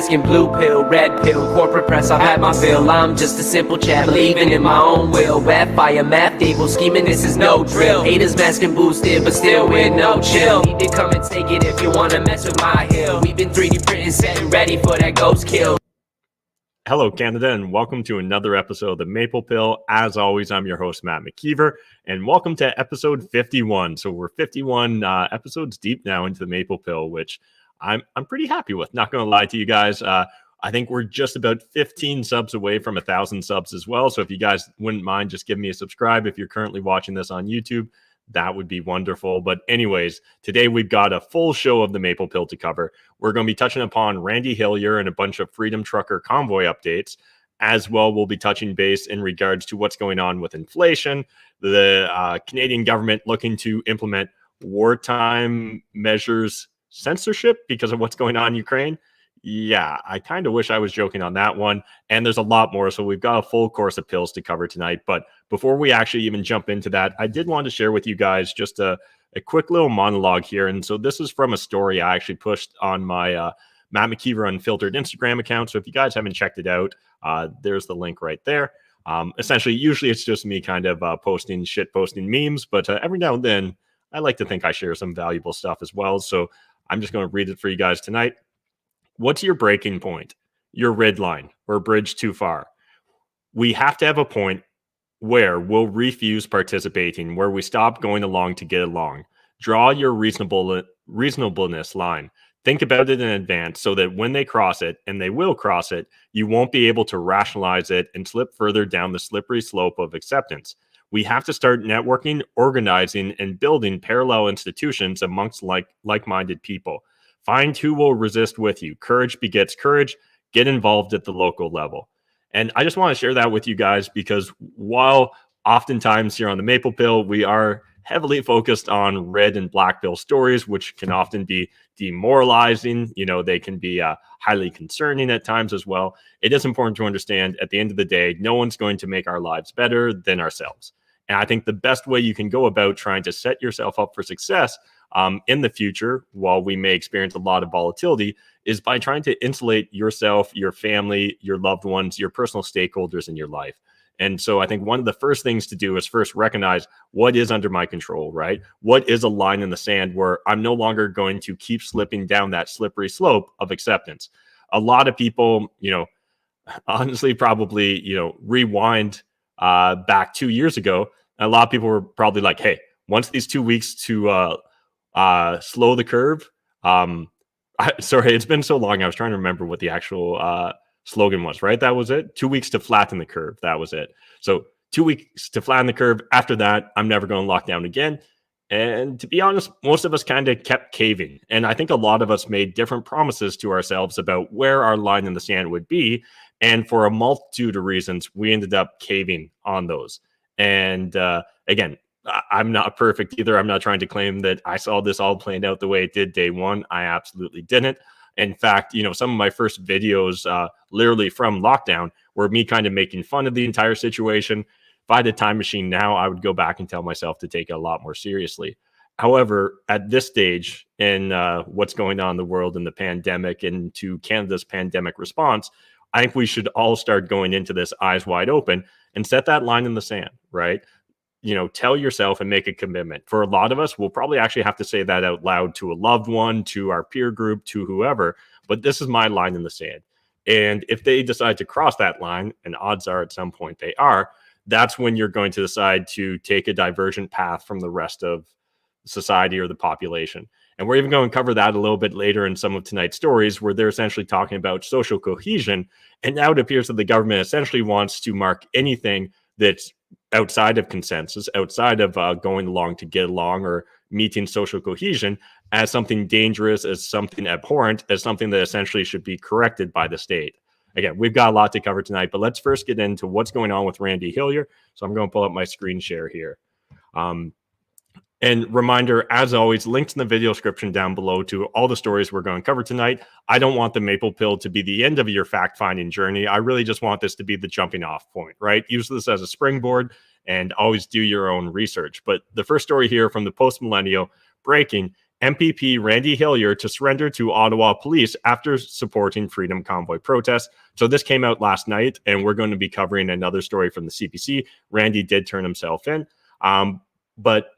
asking blue pill, red pill, corporate press, I've had my fill. I'm just a simple chap, believing in my own will. Rap, fire, math, evil, scheming, this is no drill. Haters masking boosted, but still with no chill. Need to come and take it if you wanna mess with my hill. We've been 3D printing, setting ready for that ghost kill. Hello, Canada, and welcome to another episode of The Maple Pill. As always, I'm your host, Matt McKeever, and welcome to episode 51. So we're 51 episodes deep now into The Maple Pill, which I'm pretty happy with. Not going to lie to you guys. I think we're just about 15 subs away from 1,000 subs as well. So if you guys wouldn't mind just giving me a subscribe if you're currently watching this on YouTube, that would be wonderful. But anyways, today we've got a full show of The Maple Pill to cover. We're going to be touching upon Randy Hillier and a bunch of Freedom Trucker Convoy updates. As well, we'll be touching base in regards to what's going on with inflation, the Canadian government looking to implement wartime measures censorship because of what's going on in Ukraine. Yeah, I kind of wish I was joking on that one. And there's a lot more. So we've got a full course of pills to cover tonight. But before we actually even jump into that, I did want to share with you guys just a quick little monologue here. And so this is from a story I actually pushed on my Matt McKeever Unfiltered Instagram account. So if you guys haven't checked it out, there's the link right there. Essentially, usually it's just me kind of posting memes. But every now and then, I like to think I share some valuable stuff as well. So I'm just going to read it for you guys tonight. What's your breaking point? Your red line or bridge too far? We have to have a point where we'll refuse participating, where we stop going along to get along. Draw your reasonableness line. Think about it in advance so that when they cross it, and they will cross it, you won't be able to rationalize it and slip further down the slippery slope of acceptance. We have to start networking, organizing, and building parallel institutions amongst like-minded people. Find who will resist with you. Courage begets courage. Get involved at the local level. And I just want to share that with you guys because while oftentimes here on the Maple Pill, we are heavily focused on red and black pill stories, which can often be demoralizing. You know, they can be highly concerning at times as well. It is important to understand at the end of the day, no one's going to make our lives better than ourselves. And I think the best way you can go about trying to set yourself up for success in the future, while we may experience a lot of volatility, is by trying to insulate yourself, your family, your loved ones, your personal stakeholders in your life. And so I think one of the first things to do is first recognize what is under my control, right? What is a line in the sand where I'm no longer going to keep slipping down that slippery slope of acceptance. A lot of people, honestly, probably, rewind back 2 years ago. And a lot of people were probably like, hey, once these 2 weeks to slow the curve. Sorry, it's been so long. I was trying to remember what the actual slogan was, right? That was it. 2 weeks to flatten the curve. That was it. So 2 weeks to flatten the curve. After that, I'm never going to lock down again. And to be honest, most of us kind of kept caving. And I think a lot of us made different promises to ourselves about where our line in the sand would be. And for a multitude of reasons, we ended up caving on those. And again, I'm not perfect either. I'm not trying to claim that I saw this all playing out the way it did day one. I absolutely didn't. In fact, some of my first videos, literally from lockdown, were me kind of making fun of the entire situation. If I had a time machine now, I would go back and tell myself to take it a lot more seriously. However, at this stage in what's going on in the world and the pandemic and to Canada's pandemic response, I think we should all start going into this eyes wide open and set that line in the sand, right? Tell yourself and make a commitment. For a lot of us, we'll probably actually have to say that out loud to a loved one, to our peer group, to whoever. But this is my line in the sand. And if they decide to cross that line, and odds are at some point they are, that's when you're going to decide to take a divergent path from the rest of society or the population. And we're even going to cover that a little bit later in some of tonight's stories, where they're essentially talking about social cohesion. And now it appears that the government essentially wants to mark anything that's outside of consensus, outside of going along to get along or meeting social cohesion, as something dangerous, as something abhorrent, as something that essentially should be corrected by the state. Again, we've got a lot to cover tonight, but let's first get into what's going on with Randy Hillier. So I'm going to pull up my screen share here. And reminder, as always, links in the video description down below to all the stories we're going to cover tonight. I don't want the Maple Pill to be the end of your fact-finding journey. I really just want this to be the jumping off point, right? Use this as a springboard and always do your own research. But the first story here from the Post-Millennial, breaking, MPP Randy Hillier to surrender to Ottawa police after supporting Freedom Convoy protests. So this came out last night, and we're going to be covering another story from the CPC. Randy did turn himself in. But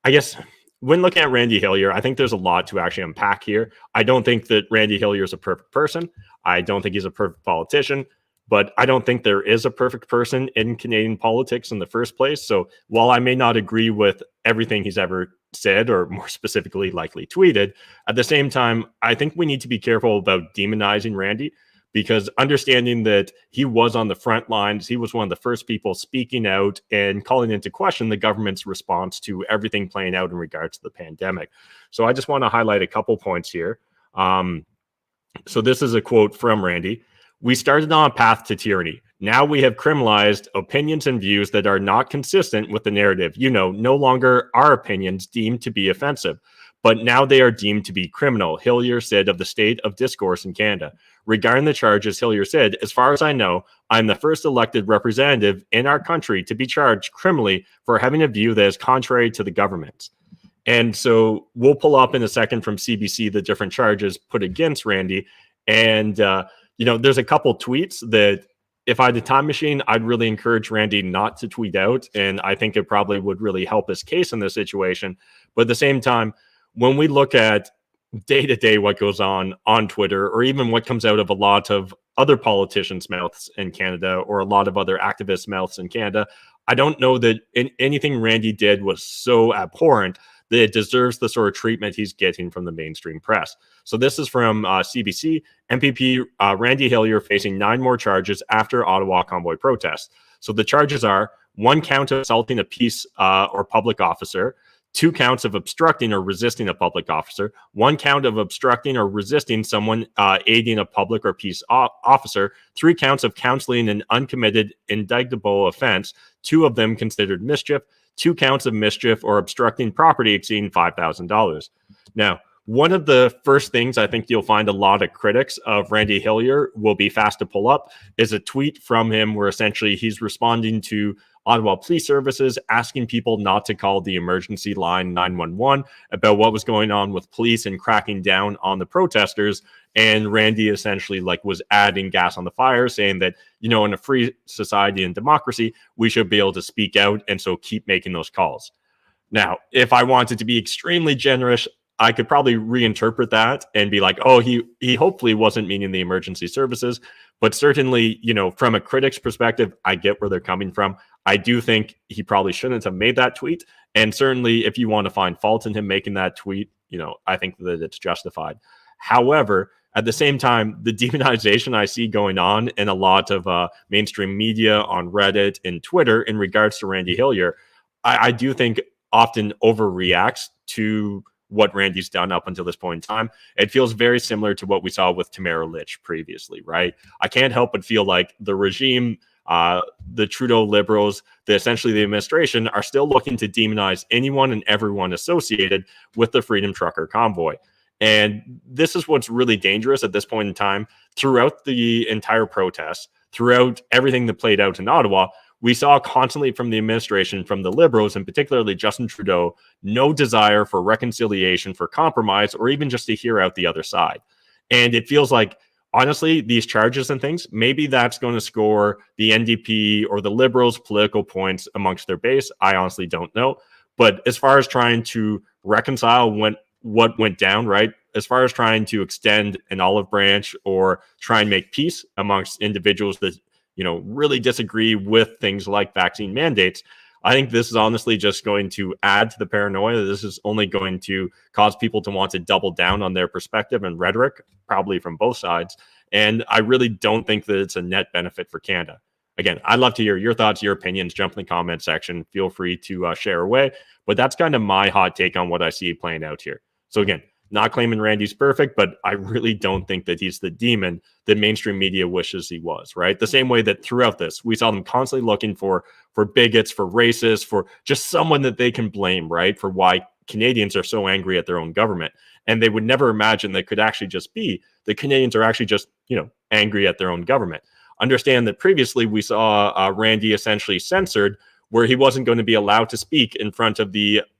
I guess when looking at Randy Hillier, I think there's a lot to actually unpack here. I don't think that Randy Hillier is a perfect person. I don't think he's a perfect politician. But I don't think there is a perfect person in Canadian politics in the first place. So while I may not agree with everything he's ever said, or more specifically, likely tweeted, at the same time, I think we need to be careful about demonizing Randy, because understanding that he was on the front lines, he was one of the first people speaking out and calling into question the government's response to everything playing out in regards to the pandemic. So I just want to highlight a couple points here. So this is a quote from Randy. "We started on a path to tyranny. Now we have criminalized opinions and views that are not consistent with the narrative. No longer are opinions deemed to be offensive, but now they are deemed to be criminal," Hillier said of the state of discourse in Canada. Regarding the charges, Hillier said, "As far as I know, I'm the first elected representative in our country to be charged criminally for having a view that is contrary to the government's." And so we'll pull up in a second from CBC the different charges put against Randy. And, there's a couple tweets that if I had a time machine, I'd really encourage Randy not to tweet out. And I think it probably would really help his case in this situation. But at the same time, when we look at day to day what goes on Twitter, or even what comes out of a lot of other politicians' mouths in Canada, or a lot of other activists' mouths in Canada, I don't know that anything Randy did was so abhorrent that it deserves the sort of treatment he's getting from the mainstream press. So this is from CBC. MPP Randy Hillier facing 9 more charges after Ottawa Convoy protests. So the charges are 1 count of assaulting a peace or public officer, 2 counts of obstructing or resisting a public officer, 1 count of obstructing or resisting someone aiding a public or peace officer, 3 counts of counseling an uncommitted indictable offense, 2 of them considered mischief, 2 counts of mischief or obstructing property exceeding $5,000. Now, one of the first things I think you'll find a lot of critics of Randy Hillier will be fast to pull up is a tweet from him where essentially he's responding to Ottawa Police Services asking people not to call the emergency line 911 about what was going on with police and cracking down on the protesters. And Randy essentially was adding gas on the fire, saying that, in a free society and democracy, we should be able to speak out, and so keep making those calls. Now, if I wanted to be extremely generous, I could probably reinterpret that and be like, oh, he hopefully wasn't meaning the emergency services. But certainly, from a critic's perspective, I get where they're coming from. I do think he probably shouldn't have made that tweet. And certainly, if you want to find fault in him making that tweet, I think that it's justified. However, at the same time, the demonization I see going on in a lot of mainstream media, on Reddit and Twitter in regards to Randy Hillier, I do think often overreacts to what Randy's done up until this point in time. It feels very similar to what we saw with Tamara Lich previously, right? I can't help but feel like the regime, the Trudeau Liberals, essentially the administration, are still looking to demonize anyone and everyone associated with the Freedom Trucker Convoy. And this is what's really dangerous at this point in time. Throughout the entire protest, throughout everything that played out in Ottawa, we saw constantly from the administration, from the Liberals, and particularly Justin Trudeau, no desire for reconciliation, for compromise, or even just to hear out the other side. And it feels like, honestly, these charges and things, maybe that's going to score the NDP or the Liberals political points amongst their base. I honestly don't know. But as far as trying to reconcile what went down, right? As far as trying to extend an olive branch or try and make peace amongst individuals that really disagree with things like vaccine mandates, I think this is honestly just going to add to the paranoia. This is only going to cause people to want to double down on their perspective and rhetoric, probably from both sides. And I really don't think that it's a net benefit for Canada. Again, I'd love to hear your thoughts, your opinions. Jump in the comment section. Feel free to share away. But that's kind of my hot take on what I see playing out here. So again, not claiming Randy's perfect, but I really don't think that he's the demon that mainstream media wishes he was, right? The same way that throughout this, we saw them constantly looking for bigots, for racists, for just someone that they can blame, right? For why Canadians are so angry at their own government. And they would never imagine that could actually just be the Canadians are actually just, angry at their own government. Understand that previously we saw Randy essentially censored where he wasn't going to be allowed to speak in front of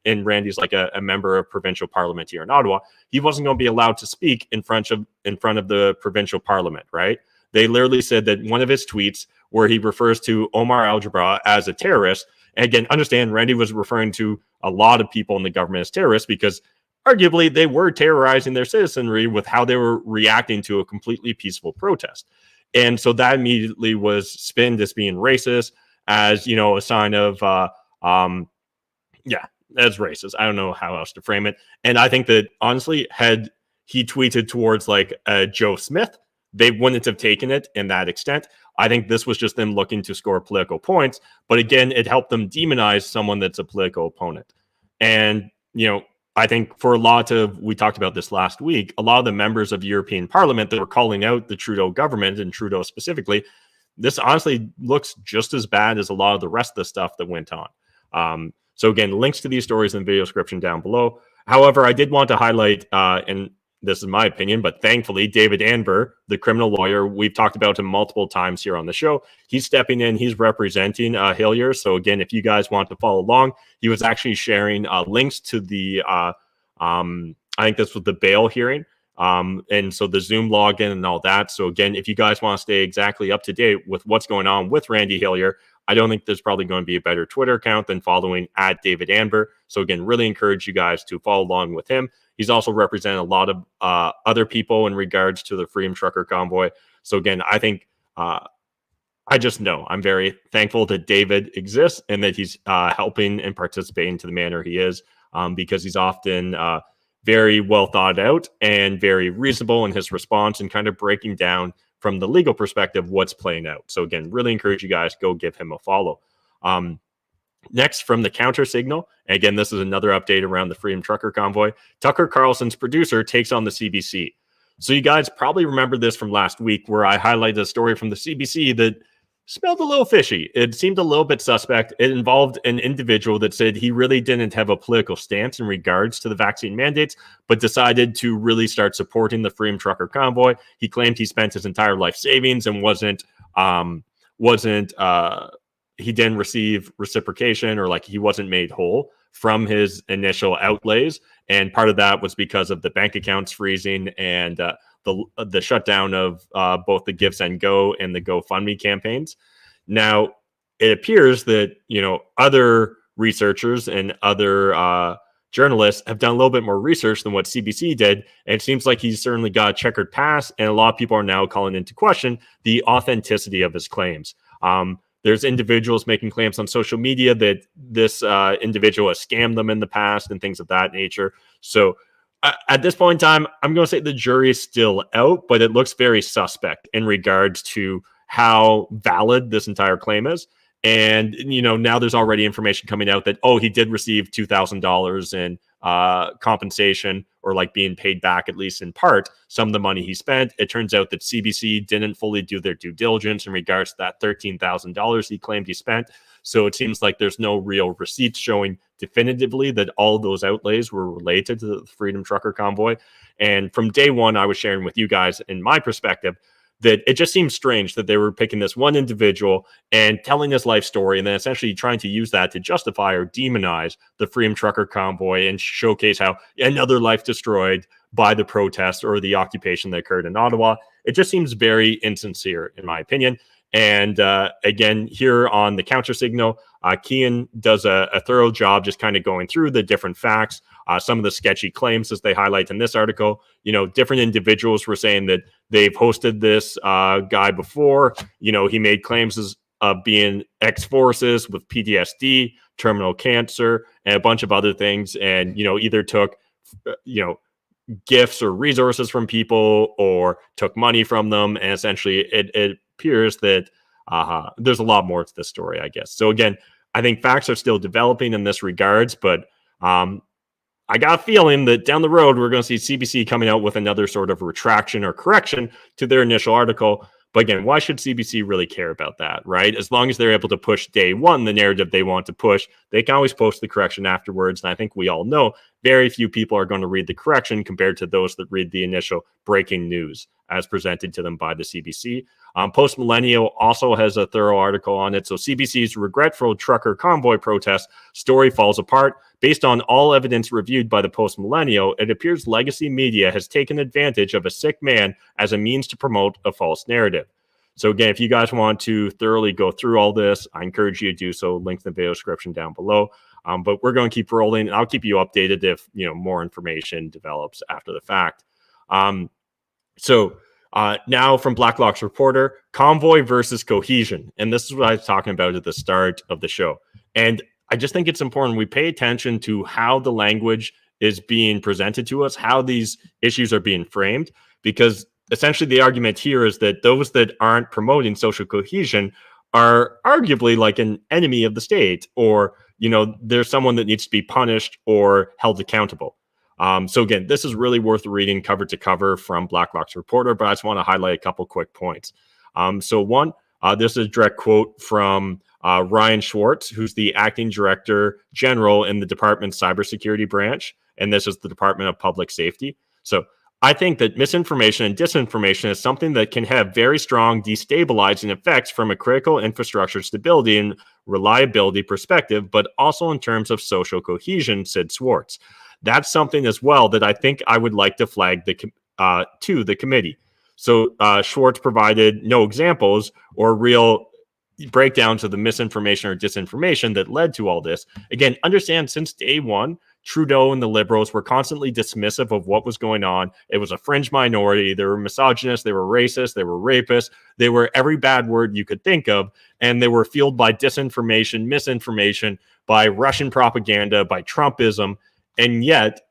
and Randy's like a member of provincial parliament here in Ottawa. He wasn't going to be allowed to speak in front of the provincial parliament, right? They literally said that one of his tweets where he refers to Omar Al-Jabra as a terrorist, and again, understand Randy was referring to a lot of people in the government as terrorists because arguably they were terrorizing their citizenry with how they were reacting to a completely peaceful protest. And so that immediately was spinned as being racist, as, you know, a sign of, as racist. I don't know how else to frame it. And I think that honestly, had he tweeted towards like Joe Smith, they wouldn't have taken it in that extent. I think this was just them looking to score political points. But again, it helped them demonize someone that's a political opponent. And, you know, I think for a lot of, we talked about this last week, a lot of the members of European Parliament that were calling out the Trudeau government and Trudeau specifically, this honestly looks just as bad as a lot of the rest of the stuff that went on. So again, links to these stories in the video description down below. However, I did want to highlight, and this is my opinion, but thankfully, David Anver, the criminal lawyer, we've talked about him multiple times here on the show. He's stepping in. He's representing Hillier. So again, if you guys want to follow along, he was actually sharing links to the, I think this was the bail hearing. And so the Zoom login and all that. So again, if you guys want to stay exactly up to date with what's going on with Randy Hillier, I don't think there's probably going to be a better Twitter account than following at David Anver. So again, really encourage you guys to follow along with him. He's also represented a lot of other people in regards to the Freedom Trucker Convoy. So again, I think I just know I'm very thankful that David exists and that he's helping and participating to the manner he is, because he's often very well thought out and very reasonable in his response and kind of breaking down from the legal perspective what's playing out. So again, really encourage you guys, go give him a follow. Next, from the Counter Signal, and again, this is another update around the Freedom Trucker Convoy. Tucker Carlson's producer takes on the CBC. So you guys probably remember this from last week where I highlighted a story from the CBC that smelled a little fishy. It seemed a little bit suspect. It involved an individual that said he really didn't have a political stance in regards to the vaccine mandates, but decided to really start supporting the Freedom Trucker Convoy. He claimed he spent his entire life savings and he didn't receive reciprocation, or like he wasn't made whole from his initial outlays. And part of that was because of the bank accounts freezing and the shutdown of both the Give Send Go and the GoFundMe campaigns. Now, it appears that, you know, other researchers and other journalists have done a little bit more research than what CBC did. And it seems like he's certainly got a checkered past. And a lot of people are now calling into question the authenticity of his claims. There's individuals making claims on social media that this individual has scammed them in the past and things of that nature. So at this point in time, I'm going to say the jury is still out, but it looks very suspect in regards to how valid this entire claim is. And, you know, now there's already information coming out that, oh, he did receive $2,000 in compensation, or like being paid back, at least in part, some of the money he spent. It turns out that CBC didn't fully do their due diligence in regards to that $13,000 he claimed he spent. So it seems like there's no real receipts showing definitively that all of those outlays were related to the Freedom Trucker Convoy. And from day one, I was sharing with you guys, in my perspective, that it just seems strange that they were picking this one individual and telling his life story and then essentially trying to use that to justify or demonize the Freedom Trucker Convoy and showcase how another life destroyed by the protest or the occupation that occurred in Ottawa. It just seems very insincere, in my opinion. And again, here on the Counter Signal, Kian does a thorough job just kind of going through the different facts, some of the sketchy claims as they highlight in this article. You know, different individuals were saying that they've hosted this guy before. You know, he made claims of being ex-forces with PTSD, terminal cancer, and a bunch of other things. And, you know, either took, you know, gifts or resources from people or took money from them. And essentially it appears that there's a lot more to this story, I guess. So again, I think facts are still developing in this regards, but I got a feeling that down the road, we're going to see CBC coming out with another sort of retraction or correction to their initial article. But again, why should CBC really care about that, right? As long as they're able to push day one, the narrative they want to push, they can always post the correction afterwards. And I think we all know very few people are going to read the correction compared to those that read the initial breaking news as presented to them by the CBC. Post Millennial also has a thorough article on it. So CBC's regretful trucker convoy protest story falls apart. Based on all evidence reviewed by the Post Millennial, it appears legacy media has taken advantage of a sick man as a means to promote a false narrative. So again, if you guys want to thoroughly go through all this, I encourage you to do so. Link in the video description down below. But we're going to keep rolling. I'll keep you updated if more information develops after the fact. So now from Blacklock's reporter, Convoy versus Cohesion. And this is what I was talking about at the start of the show. And I just think it's important we pay attention to how the language is being presented to us, how these issues are being framed, because essentially the argument here is that those that aren't promoting social cohesion are arguably like an enemy of the state, or, there's someone that needs to be punished or held accountable. So again, this is really worth reading cover to cover from Blacklock's reporter, but I just want to highlight a couple quick points. So one, this is a direct quote from Ryan Schwartz, who's the acting director general in the department's cybersecurity branch, and this is the Department of Public Safety. So I think that misinformation and disinformation is something that can have very strong destabilizing effects from a critical infrastructure stability and reliability perspective, but also in terms of social cohesion, said Schwartz. That's something as well that I think I would like to flag to the committee. So Schwartz provided no examples or real breakdowns of the misinformation or disinformation that led to all this. Again, understand since day one, Trudeau and the Liberals were constantly dismissive of what was going on. It was a fringe minority. They were misogynists. They were racist. They were rapists. They were every bad word you could think of. And they were fueled by disinformation, misinformation, by Russian propaganda, by Trumpism. And yet,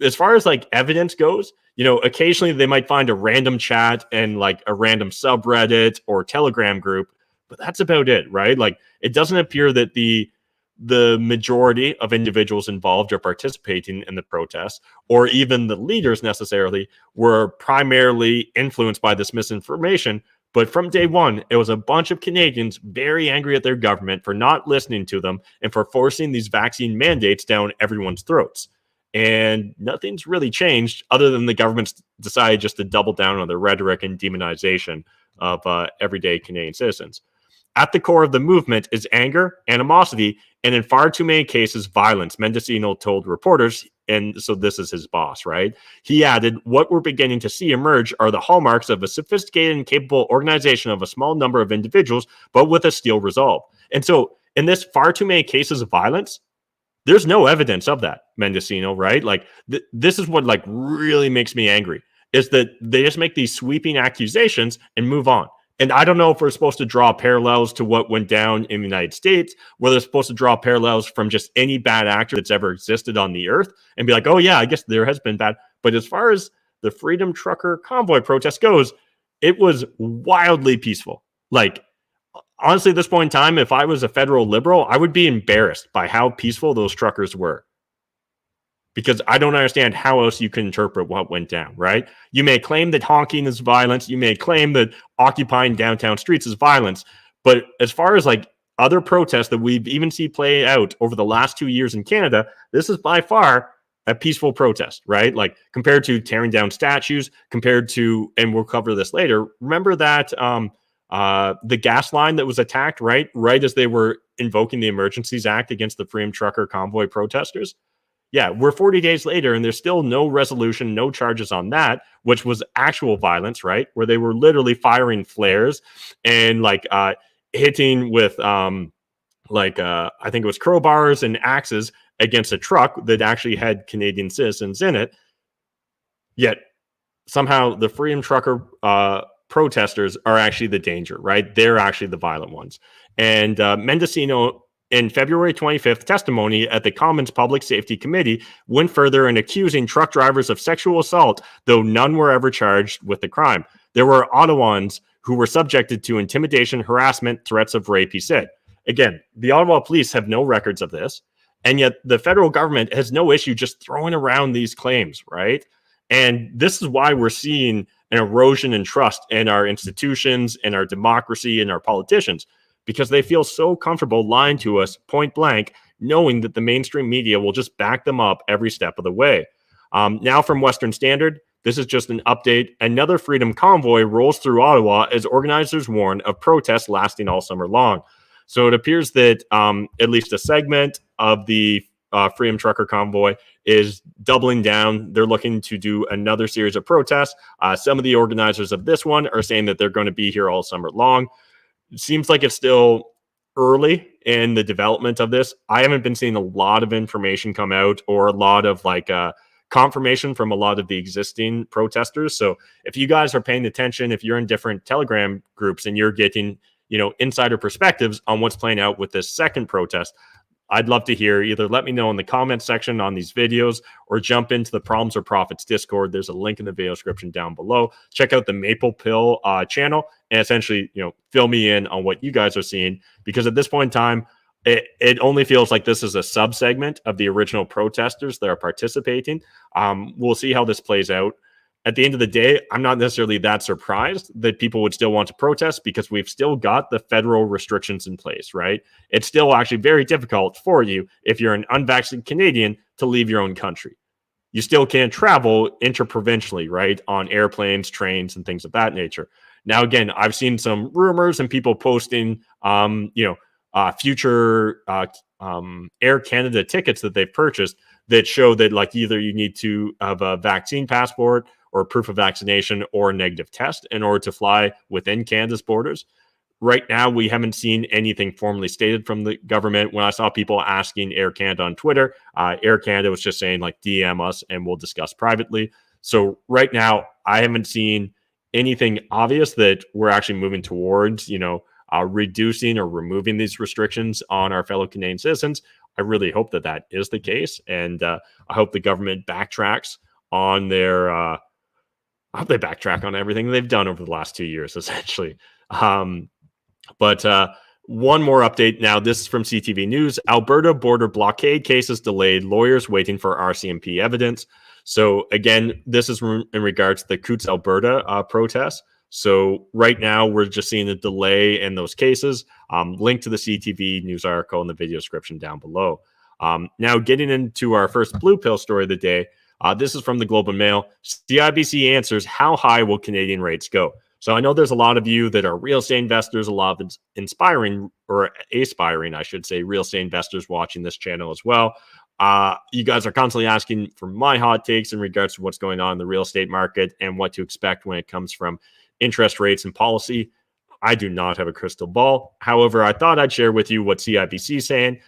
as far as like evidence goes, occasionally they might find a random chat and like a random subreddit or Telegram group, but that's about it, right? Like, it doesn't appear that the majority of individuals involved or participating in the protests, or even the leaders necessarily, were primarily influenced by this misinformation. But from day one, it was a bunch of Canadians very angry at their government for not listening to them and for forcing these vaccine mandates down everyone's throats. And nothing's really changed other than the government's decided just to double down on their rhetoric and demonization of everyday Canadian citizens. At the core of the movement is anger, animosity, and in far too many cases, violence, Mendocino told reporters. And so this is his boss, right? He added, what we're beginning to see emerge are the hallmarks of a sophisticated and capable organization of a small number of individuals, but with a steel resolve. And so in this far too many cases of violence, there's no evidence of that, Mendocino, right? Like this is what like really makes me angry, is that they just make these sweeping accusations and move on. And I don't know if we're supposed to draw parallels to what went down in the United States, whether they're supposed to draw parallels from just any bad actor that's ever existed on the earth and be like, oh yeah, I guess there has been bad. But as far as the Freedom Trucker Convoy protest goes, it was wildly peaceful. Like, honestly, at this point in time, if I was a federal liberal, I would be embarrassed by how peaceful those truckers were. Because I don't understand how else you can interpret what went down, right? You may claim that honking is violence. You may claim that occupying downtown streets is violence. But as far as like other protests that we've even seen play out over the last 2 years in Canada, this is by far a peaceful protest, right? Like compared to tearing down statues, compared to, and we'll cover this later, remember that the gas line that was attacked, right as they were invoking the Emergencies Act against the Freedom Trucker Convoy protesters? Yeah, we're 40 days later and there's still no resolution, no charges on that, which was actual violence, right? Where they were literally firing flares and like hitting with I think it was crowbars and axes against a truck that actually had Canadian citizens in it. Yet somehow the Freedom Trucker protesters are actually the danger, right? They're actually the violent ones. And Mendocino, in February 25th testimony at the Commons Public Safety Committee, went further in accusing truck drivers of sexual assault, though none were ever charged with the crime. There were Ottawans who were subjected to intimidation, harassment, threats of rape, he said. Again, the Ottawa police have no records of this, and yet the federal government has no issue just throwing around these claims, right? And this is why we're seeing an erosion in trust in our institutions, in our democracy, in our politicians, because they feel so comfortable lying to us point blank, knowing that the mainstream media will just back them up every step of the way. Now from Western Standard, This is just an update. Another freedom convoy rolls through Ottawa as organizers warn of protests lasting all summer long. So it appears that at least a segment of the Freedom Trucker Convoy is doubling down. They're looking to do another series of protests. Some of the organizers of this one are saying that they're going to be here all summer long. It seems like it's still early in the development of this. I haven't been seeing a lot of information come out or a lot of confirmation from a lot of the existing protesters. So if you guys are paying attention, if you're in different Telegram groups and you're getting, insider perspectives on what's playing out with this second protest, I'd love to hear. Either let me know in the comment section on these videos or jump into the Problems or Profits Discord. There's a link in the video description down below. Check out the Maple Pill channel and essentially, fill me in on what you guys are seeing, because at this point in time, it only feels like this is a sub-segment of the original protesters that are participating. We'll see how this plays out. At the end of the day, I'm not necessarily that surprised that people would still want to protest, because we've still got the federal restrictions in place, right? It's still actually very difficult for you, if you're an unvaccinated Canadian, to leave your own country. You still can't travel interprovincially, right? On airplanes, trains, and things of that nature. Now, again, I've seen some rumors and people posting, future Air Canada tickets that they've purchased that show that either you need to have a vaccine passport or proof of vaccination or a negative test in order to fly within Canada's borders. Right now, we haven't seen anything formally stated from the government. When I saw people asking Air Canada on Twitter, Air Canada was just saying DM us and we'll discuss privately. So right now, I haven't seen anything obvious that we're actually moving towards, reducing or removing these restrictions on our fellow Canadian citizens. I really hope that is the case. And I hope the government backtracks on their, I hope they backtrack on everything they've done over the last 2 years, essentially. But one more update now. This is from CTV News. Alberta border blockade cases delayed. Lawyers waiting for RCMP evidence. So again, this is in regards to the Coutts, Alberta protests. So right now, we're just seeing a delay in those cases. Link to the CTV News article in the video description down below. Now, getting into our first blue pill story of the day. This is from the Globe and Mail. CIBC answers, how high will Canadian rates go? So I know there's a lot of you that are real estate investors, a lot of inspiring, or aspiring, I should say, real estate investors watching this channel as well. You guys are constantly asking for my hot takes in regards to what's going on in the real estate market and what to expect when it comes from interest rates and policy. I do not have a crystal ball. However, I thought I'd share with you what CIBC is saying.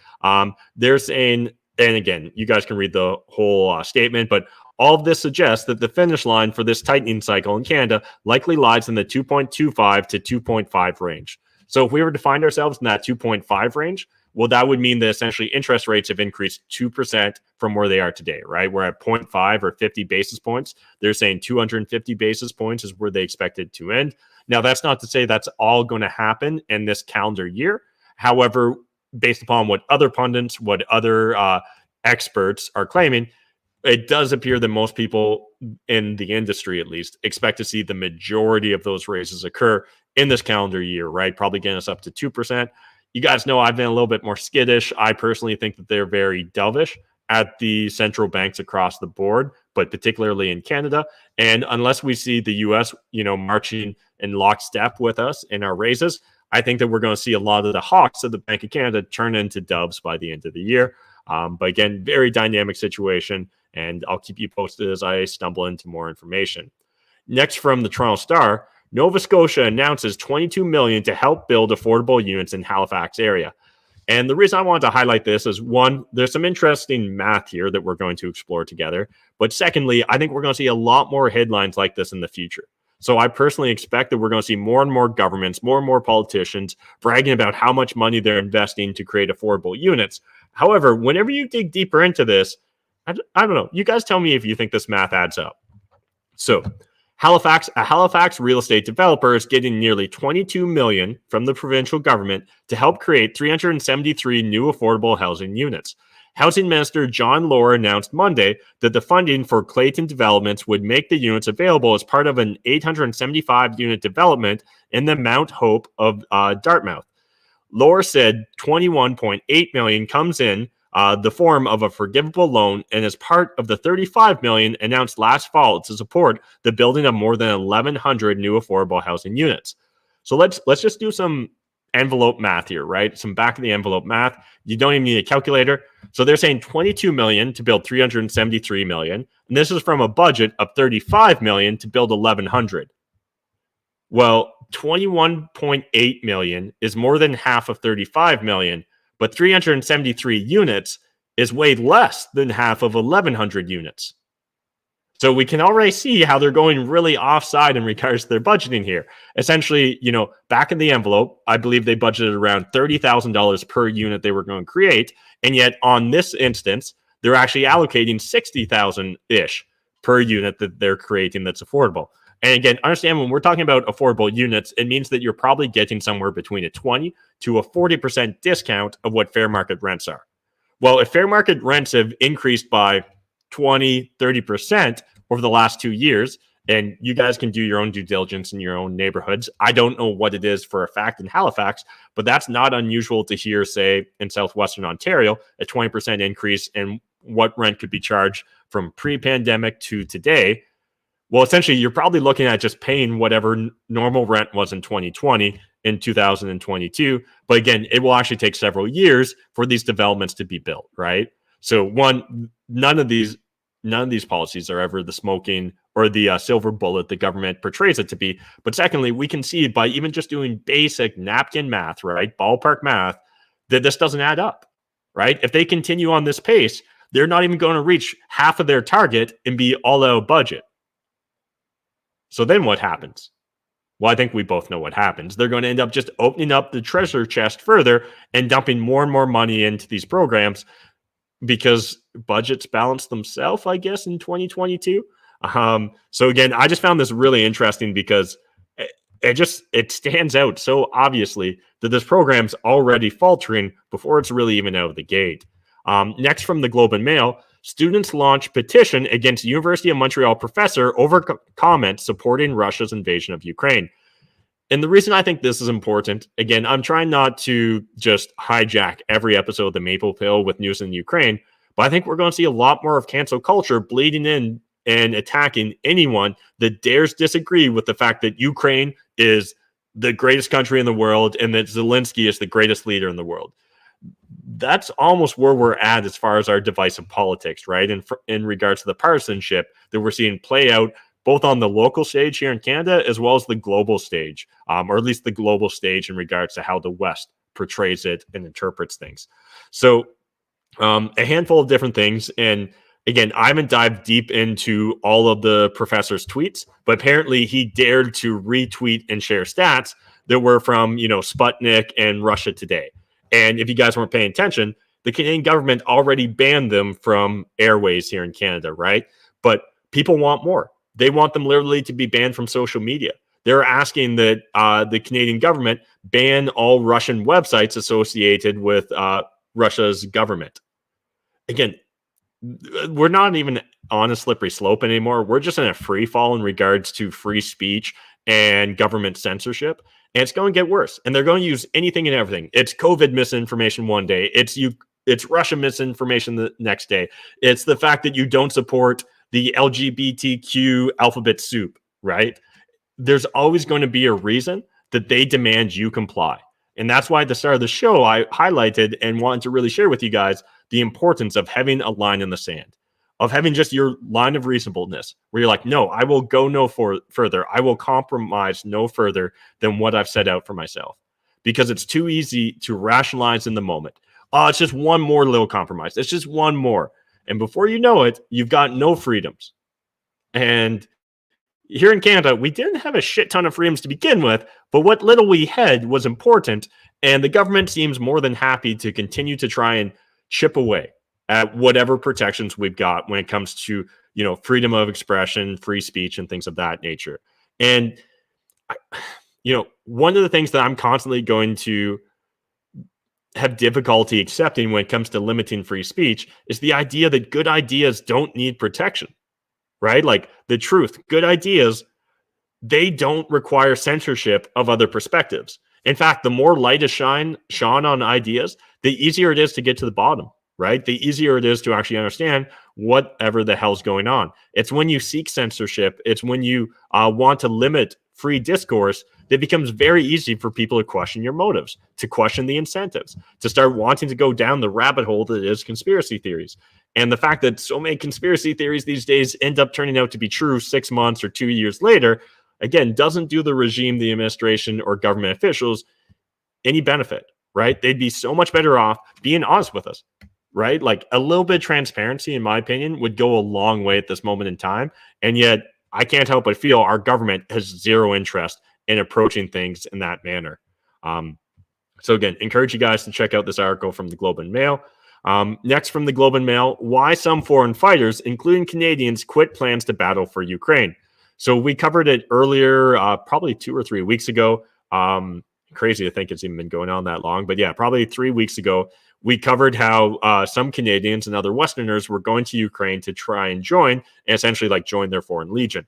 They're saying, and again, you guys can read the whole statement, but all of this suggests that the finish line for this tightening cycle in Canada likely lies in the 2.25 to 2.5 range. So if we were to find ourselves in that 2.5 range, well, that would mean that essentially interest rates have increased 2% from where they are today, right? We're at 0.5 or 50 basis points. They're saying 250 basis points is where they expect it to end. Now, that's not to say that's all going to happen in this calendar year. However, based upon what other pundits, what other experts are claiming, it does appear that most people in the industry, at least, expect to see the majority of those raises occur in this calendar year, right? Probably getting us up to 2%. You guys know I've been a little bit more skittish. I personally think that they're very dovish at the central banks across the board, but particularly in Canada. And unless we see the U.S., marching in lockstep with us in our raises, I think that we're going to see a lot of the hawks of the Bank of Canada turn into doves by the end of the year. But again, very dynamic situation, and I'll keep you posted as I stumble into more information. Next, from the Toronto Star, Nova Scotia announces $22 million to help build affordable units in Halifax area. And the reason I wanted to highlight this is, one, there's some interesting math here that we're going to explore together. But secondly, I think we're going to see a lot more headlines like this in the future. So I personally expect that we're going to see more and more governments, more and more politicians bragging about how much money they're investing to create affordable units. However, whenever you dig deeper into this, I don't know. You guys tell me if you think this math adds up. So a Halifax real estate developer is getting nearly $22 million from the provincial government to help create 373 new affordable housing units. Housing Minister John Lohr announced Monday that the funding for Clayton developments would make the units available as part of an 875-unit development in the Mount Hope of Dartmouth. Lohr said $21.8 million comes in the form of a forgivable loan, and is part of the $35 million announced last fall to support the building of more than 1,100 new affordable housing units. So let's just do some envelope math here, right? Some back of the envelope math. You don't even need a calculator. So they're saying $22 million to build $373 million, and this is from a budget of $35 million to build 1,100. Well, $21.8 million is more than half of $35 million, but 373 units is way less than half of 1,100 units. So we can already see how they're going really offside in regards to their budgeting here. Essentially, back in the envelope, I believe they budgeted around $30,000 per unit they were going to create. And yet on this instance, they're actually allocating $60,000-ish per unit that they're creating that's affordable. And again, understand when we're talking about affordable units, it means that you're probably getting somewhere between a 20 to a 40% discount of what fair market rents are. Well, if fair market rents have increased by 20, 30% over the last 2 years, and you guys can do your own due diligence in your own neighborhoods. I don't know what it is for a fact in Halifax, but that's not unusual to hear, say, in Southwestern Ontario, a 20% increase in what rent could be charged from pre-pandemic to today. Well, essentially, you're probably looking at just paying whatever normal rent was in 2020 in 2022. But again, it will actually take several years for these developments to be built, right? So one, none of these policies are ever the smoking or the silver bullet the government portrays it to be. But secondly, we can see by even just doing basic napkin math, right, ballpark math, that this doesn't add up, right? If they continue on this pace, they're not even going to reach half of their target and be all out of budget. So then what happens? Well, I think we both know what happens. They're going to end up just opening up the treasure chest further and dumping more and more money into these programs because budgets balance themselves, I guess, in 2022. So again, I just found this really interesting because it stands out so obviously that this program's already faltering before it's really even out of the gate. Next from the Globe and Mail, students launch petition against University of Montreal professor over comments supporting Russia's invasion of Ukraine. And the reason I think this is important, again, I'm trying not to just hijack every episode of the Maple Pill with news in Ukraine, but I think we're going to see a lot more of cancel culture bleeding in and attacking anyone that dares disagree with the fact that Ukraine is the greatest country in the world and that Zelensky is the greatest leader in the world. That's almost where we're at as far as our divisive politics, right? And in regards to the partisanship that we're seeing play out both on the local stage here in Canada as well as the global stage, or at least the global stage in regards to how the West portrays it and interprets things. So a handful of different things. And again, I haven't dived deep into all of the professor's tweets, but apparently he dared to retweet and share stats that were from, Sputnik and Russia Today. And if you guys weren't paying attention, the Canadian government already banned them from airways here in Canada, right? But people want more. They want them literally to be banned from social media. They're asking that the Canadian government ban all Russian websites associated with Russia's government. Again, we're not even on a slippery slope anymore. We're just in a free fall in regards to free speech and government censorship. And it's going to get worse. And they're going to use anything and everything. It's COVID misinformation one day. It's Russian misinformation the next day. It's the fact that you don't support the LGBTQ alphabet soup, right? There's always going to be a reason that they demand you comply. And that's why at the start of the show, I highlighted and wanted to really share with you guys the importance of having a line in the sand, of having just your line of reasonableness where you're like, no, I will go no further. I will compromise no further than what I've set out for myself, because it's too easy to rationalize in the moment. Oh, it's just one more little compromise. It's just one more. And before you know it, you've got no freedoms. And here in Canada, we didn't have a shit ton of freedoms to begin with, but what little we had was important. And the government seems more than happy to continue to try and chip away at whatever protections we've got when it comes to, freedom of expression, free speech, and things of that nature. And, one of the things that I'm constantly going to have difficulty accepting when it comes to limiting free speech is the idea that good ideas don't need protection, right? Like the truth, good ideas, they don't require censorship of other perspectives. In fact, the more light is shone on ideas, the easier it is to get to the bottom, right? The easier it is to actually understand whatever the hell's going on. It's when you seek censorship, it's when you want to limit free discourse, that it becomes very easy for people to question your motives, to question the incentives, to start wanting to go down the rabbit hole that is conspiracy theories. And the fact that so many conspiracy theories these days end up turning out to be true 6 months or 2 years later, again, doesn't do the regime, the administration, or government officials any benefit, right? They'd be so much better off being honest with us, right? Like a little bit of transparency, in my opinion, would go a long way at this moment in time. And yet, I can't help but feel our government has zero interest in approaching things in that manner. So again, encourage you guys to check out this article from the Globe and Mail. Next from the Globe and Mail, why some foreign fighters, including Canadians, quit plans to battle for Ukraine. So we covered it earlier, probably 2 or 3 weeks ago. Crazy to think it's even been going on that long. But yeah, probably 3 weeks ago, we covered how some Canadians and other Westerners were going to Ukraine to try and join, and essentially like join their foreign legion.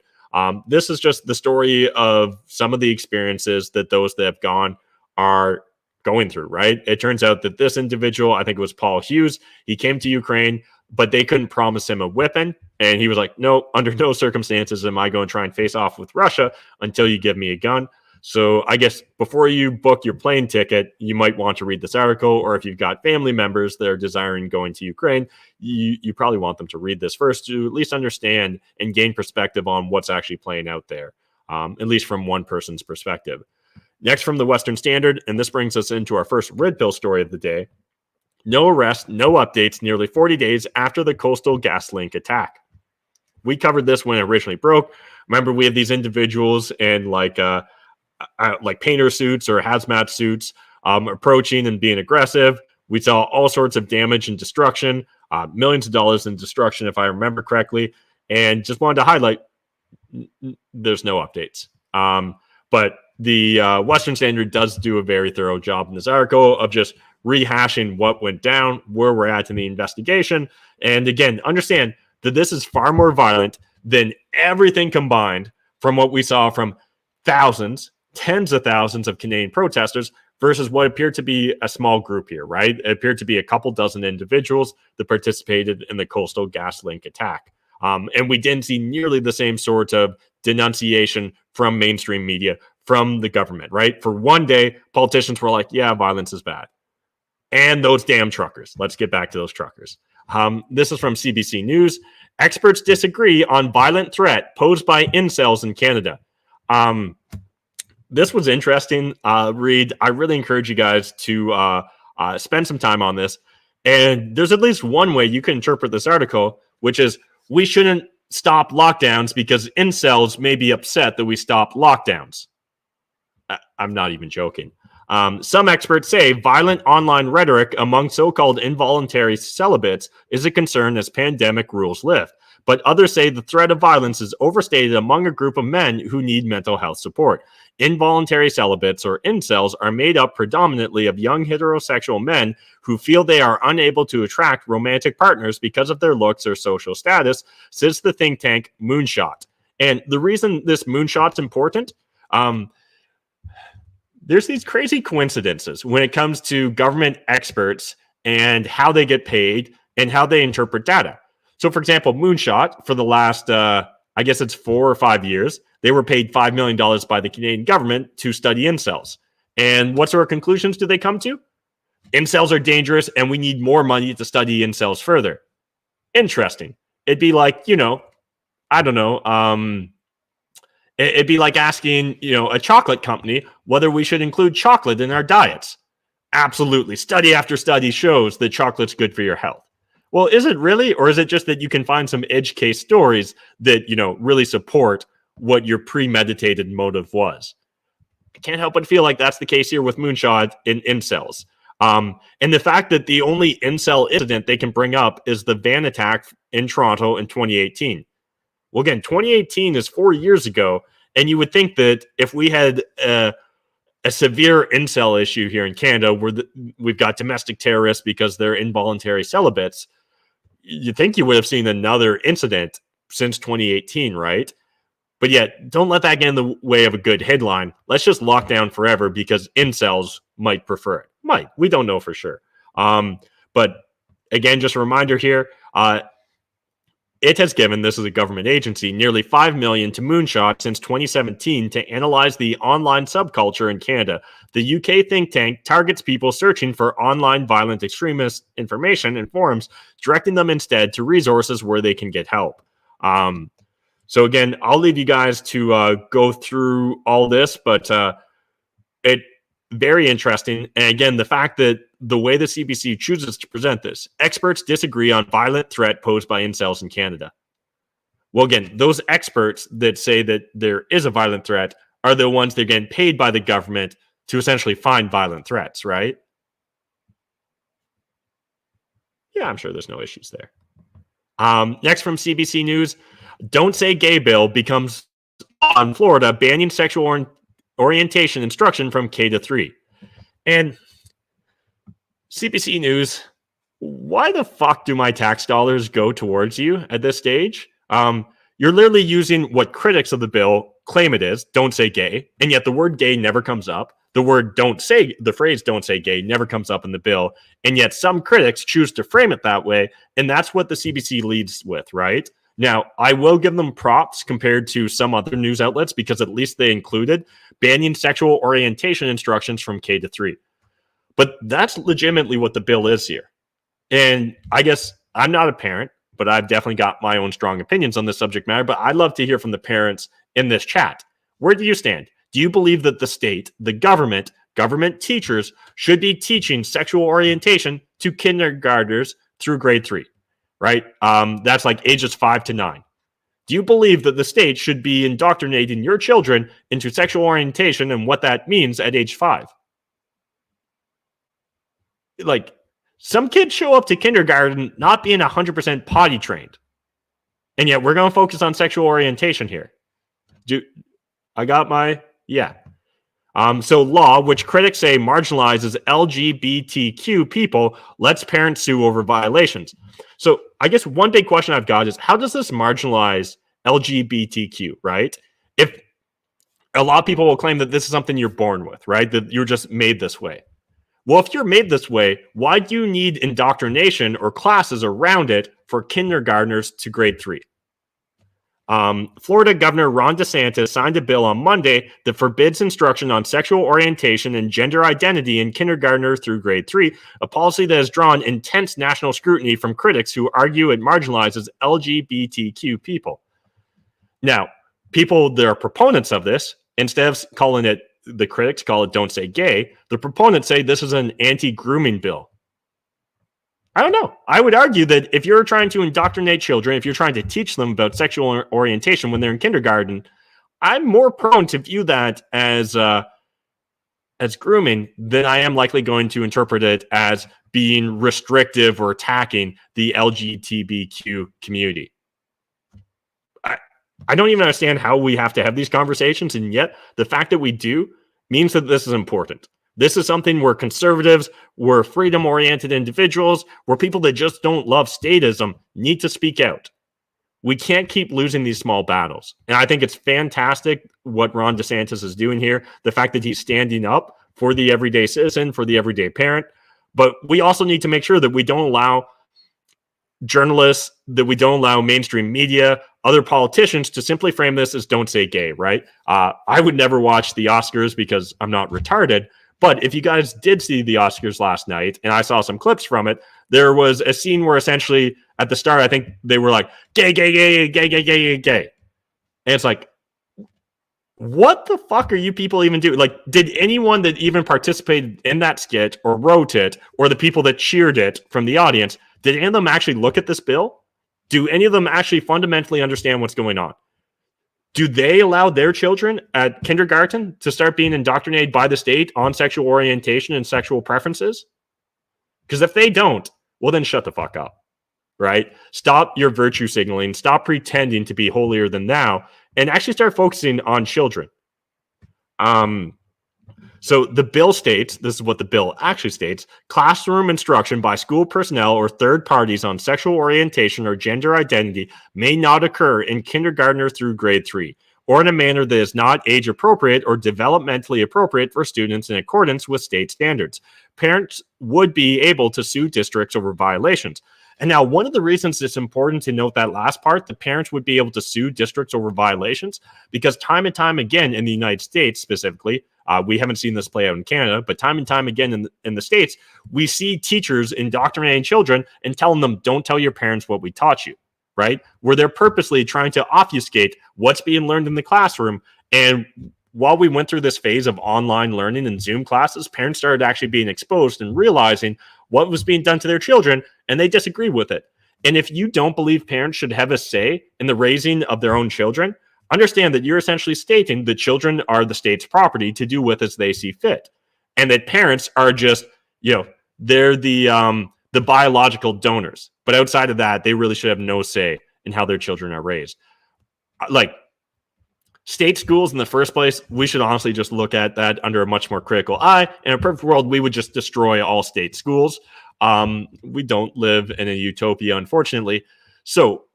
This is just the story of some of the experiences that those that have gone are going through, right? It turns out that this individual, I think it was Paul Hughes, he came to Ukraine, but they couldn't promise him a weapon. And he was like, no, under no circumstances am I going to try and face off with Russia until you give me a gun. So I guess before you book your plane ticket, you might want to read this article, or if you've got family members that are desiring going to Ukraine, you probably want them to read this first to at least understand and gain perspective on what's actually playing out there, at least from one person's perspective. Next from the Western Standard, and this brings us into our first red pill story of the day. No arrest, no updates nearly 40 days after the coastal Gaslink attack. We covered this when it originally broke. Remember, we have these individuals in like painter suits or hazmat suits approaching and being aggressive. We saw all sorts of damage and destruction, millions of dollars in destruction, if I remember correctly. And just wanted to highlight, there's no updates. But the Western Standard does do a very thorough job in this article of just rehashing what went down, where we're at in the investigation. And again, understand that this is far more violent than everything combined from what we saw from thousands, tens of thousands of Canadian protesters versus what appeared to be a small group here, right? It appeared to be a couple dozen individuals that participated in the coastal Gaslink attack. And we didn't see nearly the same sort of denunciation from mainstream media, from the government, right? For one day, politicians were like, yeah, violence is bad. And those damn truckers. Let's get back to those truckers. This is from CBC News. Experts disagree on violent threat posed by incels in Canada. This was interesting, Reed. I really encourage you guys to spend some time on this. And there's at least one way you can interpret this article, which is we shouldn't stop lockdowns because incels may be upset that we stop lockdowns. I'm not even joking. Some experts say violent online rhetoric among so-called involuntary celibates is a concern as pandemic rules lift. But others say the threat of violence is overstated among a group of men who need mental health support. Involuntary celibates, or incels, are made up predominantly of young heterosexual men who feel they are unable to attract romantic partners because of their looks or social status, says the think tank Moonshot. And the reason this Moonshot's important, there's these crazy coincidences when it comes to government experts and how they get paid and how they interpret data. So, for example, Moonshot, for the last, I guess it's 4 or 5 years, they were paid $5 million by the Canadian government to study incels. And what sort of conclusions do they come to? Incels are dangerous and we need more money to study incels further. Interesting. It'd be like, I don't know, it'd be like asking, a chocolate company whether we should include chocolate in our diets. Absolutely. Study after study shows that chocolate's good for your health. Well, is it really? Or is it just that you can find some edge case stories that, really support what your premeditated motive was? I can't help but feel like that's the case here with Moonshot in incels. And the fact that the only incel incident they can bring up is the van attack in Toronto in 2018. Well, again, 2018 is 4 years ago, and you would think that if we had a severe incel issue here in Canada where we've got domestic terrorists because they're involuntary celibates, you think you would have seen another incident since 2018, right? But yet, don't let that get in the way of a good headline. Let's just lock down forever because incels might prefer it. Might. We don't know for sure. But again, just a reminder here, it has given, this is a government agency, nearly $5 million to Moonshot since 2017 to analyze the online subculture in Canada. The UK think tank targets people searching for online violent extremist information and forums, directing them instead to resources where they can get help. So again, I'll leave you guys to go through all this, but it very interesting. And again, the fact that the way the CBC chooses to present this, experts disagree on violent threat posed by incels in Canada. Well, again, those experts that say that there is a violent threat are the ones that are getting paid by the government to essentially find violent threats, right? Yeah, I'm sure there's no issues there. Next from CBC News, Don't Say Gay bill becomes on Florida, banning sexual orientation instruction from K to 3. And CBC News, why the fuck do my tax dollars go towards you at this stage? You're literally using what critics of the bill claim it is, don't say gay, and yet the word gay never comes up. The phrase don't say gay never comes up in the bill, and yet some critics choose to frame it that way, and that's what the CBC leads with, right? Now, I will give them props compared to some other news outlets because at least they included banning sexual orientation instructions from K to 3. But that's legitimately what the bill is here. And I guess I'm not a parent, but I've definitely got my own strong opinions on this subject matter. But I'd love to hear from the parents in this chat. Where do you stand? Do you believe that the state, the government teachers should be teaching sexual orientation to kindergartners through grade 3, right? That's like ages 5 to 9. Do you believe that the state should be indoctrinating your children into sexual orientation and what that means at age 5? Like, some kids show up to kindergarten not being 100% potty trained. And yet we're going to focus on sexual orientation here. Yeah. So law, which critics say marginalizes LGBTQ people, lets parents sue over violations. So I guess one big question I've got is, how does this marginalize LGBTQ, right? If a lot of people will claim that this is something you're born with, right? That you're just made this way. Well, if you're made this way, why do you need indoctrination or classes around it for kindergartners to grade 3? Florida Governor Ron DeSantis signed a bill on Monday that forbids instruction on sexual orientation and gender identity in kindergartners through grade 3, a policy that has drawn intense national scrutiny from critics who argue it marginalizes LGBTQ people. Now, people that are proponents of this, instead of calling it, the critics call it don't say gay, the proponents say this is an anti-grooming bill. I don't know. I would argue that if you're trying to indoctrinate children, if you're trying to teach them about sexual orientation when they're in kindergarten, I'm more prone to view that as grooming than I am likely going to interpret it as being restrictive or attacking the LGBTQ community. I don't even understand how we have to have these conversations, and yet the fact that we do means that this is important. This is something where conservatives, we're freedom-oriented individuals, we're people that just don't love statism, need to speak out. We can't keep losing these small battles. And I think it's fantastic what Ron DeSantis is doing here, the fact that he's standing up for the everyday citizen, for the everyday parent. But we also need to make sure that we don't allow journalists, that we don't allow mainstream media, other politicians to simply frame this as don't say gay, right? I would never watch the Oscars because I'm not retarded. But if you guys did see the Oscars last night, and I saw some clips from it, there was a scene where essentially at the start, I think they were like, gay, gay, gay, gay, gay, gay, gay. And it's like, what the fuck are you people even doing? Like, did anyone that even participated in that skit or wrote it, or the people that cheered it from the audience, did any of them actually look at this bill? Do any of them actually fundamentally understand what's going on? Do they allow their children at kindergarten to start being indoctrinated by the state on sexual orientation and sexual preferences? Because if they don't, well, then shut the fuck up, right? Stop your virtue signaling. Stop pretending to be holier than thou, and actually start focusing on children. So the bill states, this is what the bill actually states, classroom instruction by school personnel or third parties on sexual orientation or gender identity may not occur in kindergartner through grade 3, or in a manner that is not age appropriate or developmentally appropriate for students in accordance with state standards. Parents would be able to sue districts over violations. And now, one of the reasons it's important to note that last part, the parents would be able to sue districts over violations, because time and time again in the United States specifically, we haven't seen this play out in Canada, but time and time again in the States, we see teachers indoctrinating children and telling them, don't tell your parents what we taught you, right? Where they're purposely trying to obfuscate what's being learned in the classroom. And while we went through this phase of online learning and Zoom classes, parents started actually being exposed and realizing what was being done to their children, and they disagreed with it. And if you don't believe parents should have a say in the raising of their own children, understand that you're essentially stating that children are the state's property to do with as they see fit, and that parents are just, they're the biological donors. But outside of that, they really should have no say in how their children are raised. Like, state schools in the first place, we should honestly just look at that under a much more critical eye. In a perfect world, we would just destroy all state schools. We don't live in a utopia, unfortunately. So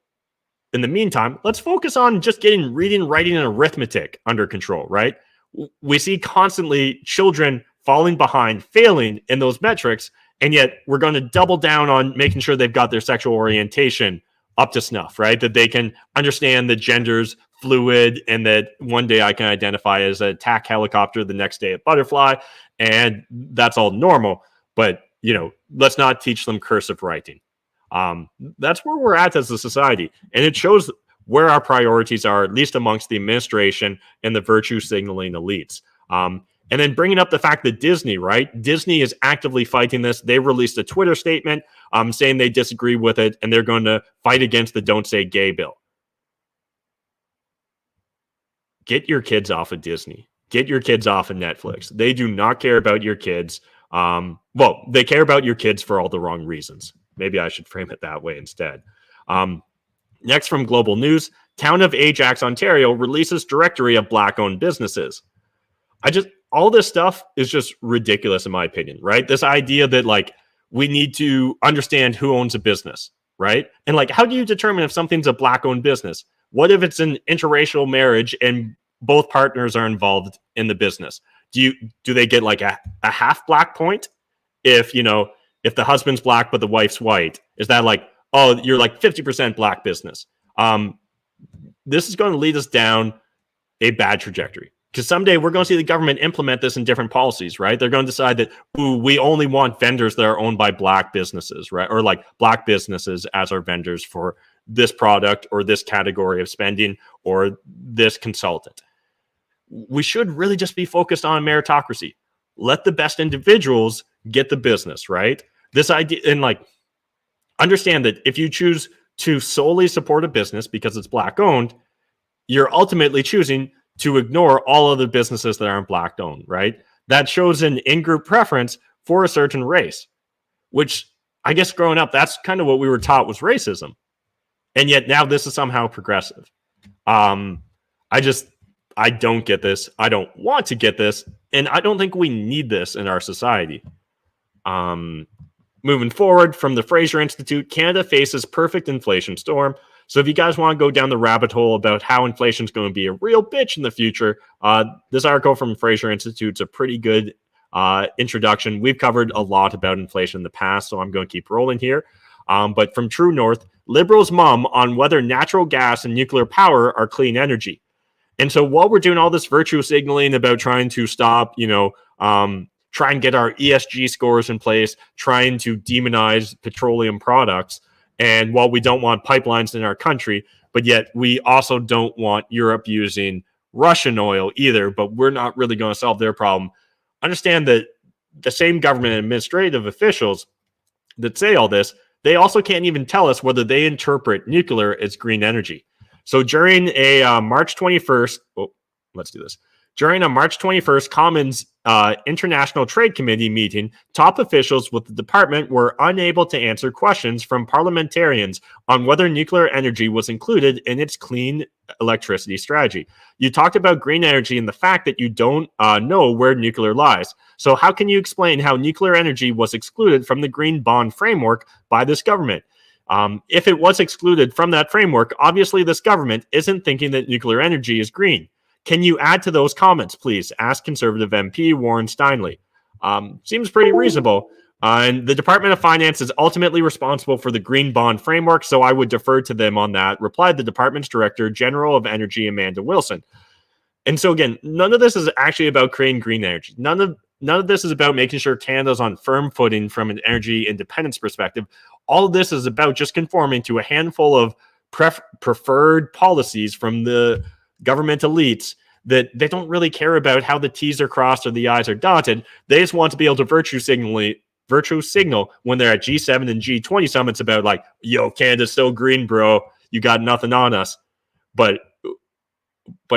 in the meantime, let's focus on just getting reading, writing, and arithmetic under control, right? We see constantly children falling behind, failing in those metrics, and yet we're going to double down on making sure they've got their sexual orientation up to snuff, right? That they can understand the genders fluid, and that one day I can identify as a attack helicopter, the next day a butterfly, and that's all normal. But, let's not teach them cursive writing. That's where we're at as a society. And it shows where our priorities are, at least amongst the administration and the virtue signaling elites. And then bringing up the fact that Disney, right? Disney is actively fighting this. They released a Twitter statement saying they disagree with it, and they're going to fight against the Don't Say Gay bill. Get your kids off of Disney. Get your kids off of Netflix. They do not care about your kids. They care about your kids for all the wrong reasons. Maybe I should frame it that way instead. Next, from Global News, Town of Ajax, Ontario releases directory of Black-owned businesses. All this stuff is just ridiculous in my opinion, right? This idea that we need to understand who owns a business, right? And how do you determine if something's a Black-owned business? What if it's an interracial marriage and both partners are involved in the business? Do they get a half Black point? If the husband's Black but the wife's white, is that you're 50% Black business? This is going to lead us down a bad trajectory, because someday we're going to see the government implement this in different policies, right? They're going to decide that, we only want vendors that are owned by Black businesses, right? Or Black businesses as our vendors for this product or this category of spending or this consultant. We should really just be focused on meritocracy. Let the best individuals get the business, right? This idea, and understand that if you choose to solely support a business because it's Black owned, you're ultimately choosing to ignore all other businesses that aren't Black owned, right? That shows an in-group preference for a certain race, which I guess growing up, that's kind of what we were taught was racism. And yet now this is somehow progressive. I don't get this. I don't want to get this. And I don't think we need this in our society. Moving forward, from the Fraser Institute, Canada faces perfect inflation storm. So if you guys want to go down the rabbit hole about how inflation is going to be a real bitch in the future, this article from Fraser Institute is a pretty good introduction. We've covered a lot about inflation in the past, so I'm going to keep rolling here. But from True North, Liberals mum on whether natural gas and nuclear power are clean energy. And so while we're doing all this virtue signaling about trying to stop, try and get our ESG scores in place, trying to demonize petroleum products, and while we don't want pipelines in our country, but yet we also don't want Europe using Russian oil either, but we're not really going to solve their problem. Understand that the same government administrative officials that say all this, they also can't even tell us whether they interpret nuclear as green energy. So during a March 21st, during a March 21st Commons International Trade Committee meeting, top officials with the department were unable to answer questions from parliamentarians on whether nuclear energy was included in its clean electricity strategy. You talked about green energy and the fact that you don't know where nuclear lies. So how can you explain how nuclear energy was excluded from the green bond framework by this government? If it was excluded from that framework, obviously this government isn't thinking that nuclear energy is green. Can you add to those comments, please? Asked Conservative MP Warren Steinley. Seems pretty reasonable. And the Department of Finance is ultimately responsible for the green bond framework, so I would defer to them on that, replied the department's Director General of Energy, Amanda Wilson. And so again, none of this is actually about creating green energy. None of this is about making sure Canada's on firm footing from an energy independence perspective. All of this is about just conforming to a handful of preferred policies from the government elites that they don't really care about how the T's are crossed or the I's are dotted. They just want to be able to virtue signal when they're at G7 and G20 summits about like, yo, Canada's still green, bro. You got nothing on us. But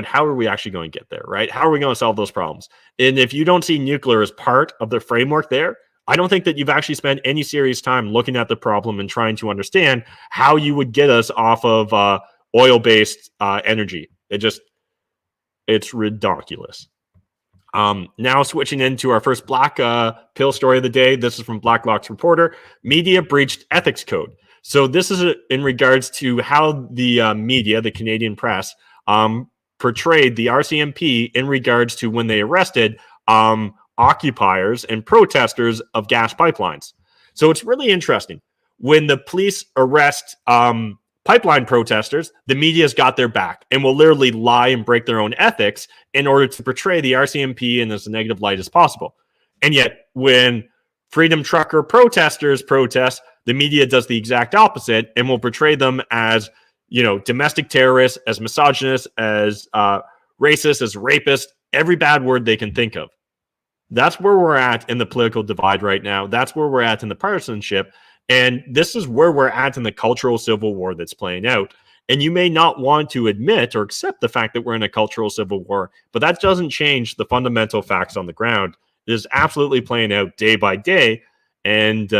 how are we actually going to get there, right? How are we going to solve those problems? And if you don't see nuclear as part of the framework there, I don't think that you've actually spent any serious time looking at the problem and trying to understand how you would get us off of oil-based energy. It's ridiculous. Now switching into our first black pill story of the day. This is from Blacklock's reporter. Media breached ethics code. So this is in regards to how the media, the Canadian press, portrayed the RCMP in regards to when they arrested occupiers and protesters of gas pipelines. So it's really interesting. When the police arrest pipeline protesters, the media's got their back and will literally lie and break their own ethics in order to portray the RCMP in as negative light as possible. And yet, when freedom trucker protesters protest, the media does the exact opposite and will portray them as, domestic terrorists, as misogynists, as racist, as rapist, every bad word they can think of. That's where we're at in the political divide right now. That's where we're at in the partisanship. And this is where we're at in the cultural civil war that's playing out. And you may not want to admit or accept the fact that we're in a cultural civil war, but that doesn't change the fundamental facts on the ground. It is absolutely playing out day by day. And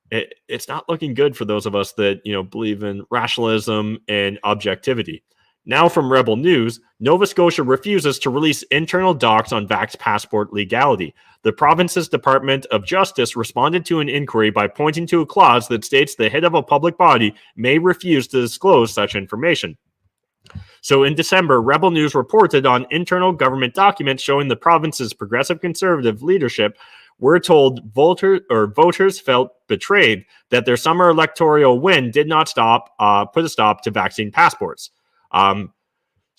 it's not looking good for those of us that, believe in rationalism and objectivity. Now from Rebel News, Nova Scotia refuses to release internal docs on vax passport legality. The province's Department of Justice responded to an inquiry by pointing to a clause that states the head of a public body may refuse to disclose such information. So in December, Rebel News reported on internal government documents showing the province's progressive conservative leadership were told voters felt betrayed that their summer electoral win did not put a stop to vaccine passports.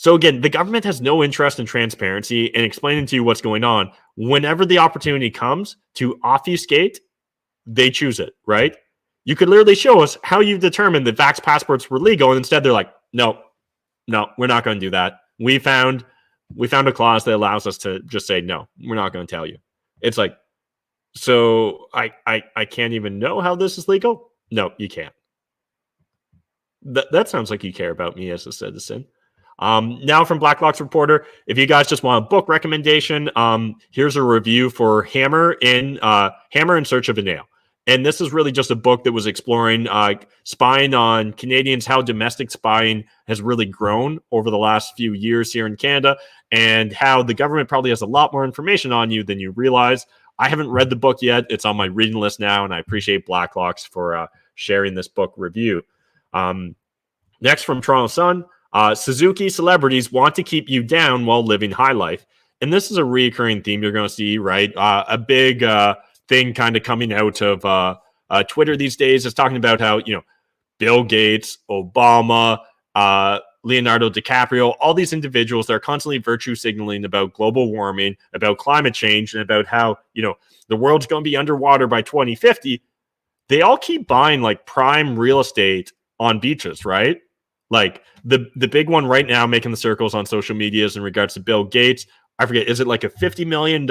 So again, the government has no interest in transparency and explaining to you what's going on. Whenever the opportunity comes to obfuscate, they choose it, right? You could literally show us how you determined that vax passports were legal, and instead they're like, no, we're not going to do that. We found a clause that allows us to just say, no, we're not going to tell you. It's like, so I can't even know how this is legal? No, you can't. That sounds like you care about me as a citizen. Now from Blacklock's reporter, if you guys just want a book recommendation, here's a review for Hammer in Search of a Nail. And this is really just a book that was exploring spying on Canadians, how domestic spying has really grown over the last few years here in Canada, and how the government probably has a lot more information on you than you realize. I haven't read the book yet. It's on my reading list now, and I appreciate Blacklocks for sharing this book review. Next from Toronto Sun, Suzuki celebrities want to keep you down while living high life. And this is a recurring theme you're going to see, right? A big thing kind of coming out of Twitter these days is talking about how, Bill Gates, Obama, Leonardo DiCaprio, all these individuals that are constantly virtue signaling about global warming, about climate change, and about how, the world's going to be underwater by 2050. They all keep buying like prime real estate on beaches, right? Like the big one right now making the circles on social media is in regards to Bill Gates. I forget, is it like a $50 million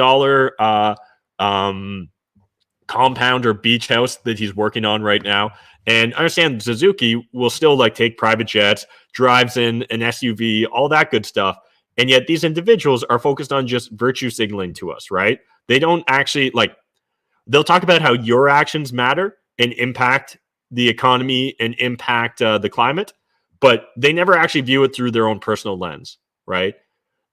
compound or beach house that he's working on right now? And I understand Suzuki will still like take private jets, drives in an SUV, all that good stuff. And yet these individuals are focused on just virtue signaling to us, right? They don't actually they'll talk about how your actions matter and impact the economy and impact the climate, but they never actually view it through their own personal lens, right?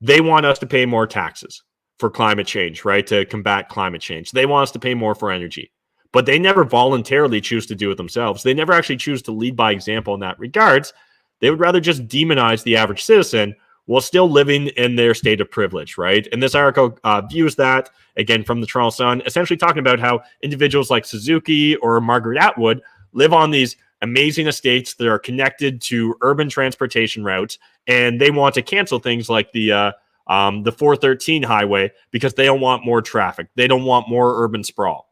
They want us to pay more taxes for climate change, right? To combat climate change. They want us to pay more for energy. but they never voluntarily choose to do it themselves. They never actually choose to lead by example in that regards. They would rather just demonize the average citizen while still living in their state of privilege, right? And this article views that, again, from the Toronto Sun, essentially talking about how individuals like Suzuki or Margaret Atwood live on these amazing estates that are connected to urban transportation routes, and they want to cancel things like the 413 highway because they don't want more traffic. They don't want more urban sprawl.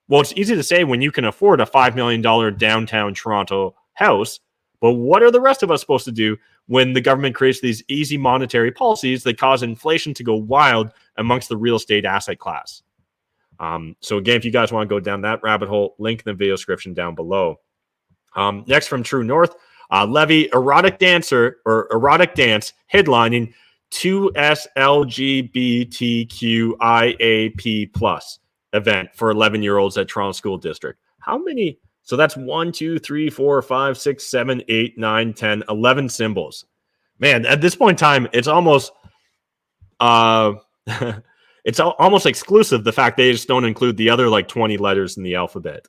Well, it's easy to say when you can afford a $5 million downtown Toronto house, but what are the rest of us supposed to do when the government creates these easy monetary policies that cause inflation to go wild amongst the real estate asset class? So again, if you guys want to go down that rabbit hole, link in the video description down below. Next from True North, Levy erotic dance headlining 2S LGBTQIAP plus event for 11-year-olds at Toronto School District. How many? So that's 1, 2, 3, 4, 5, 6, 7, 8, 9, 10, 11 symbols. Man, at this point in time, it's almost it's almost exclusive, the fact they just don't include the other like 20 letters in the alphabet.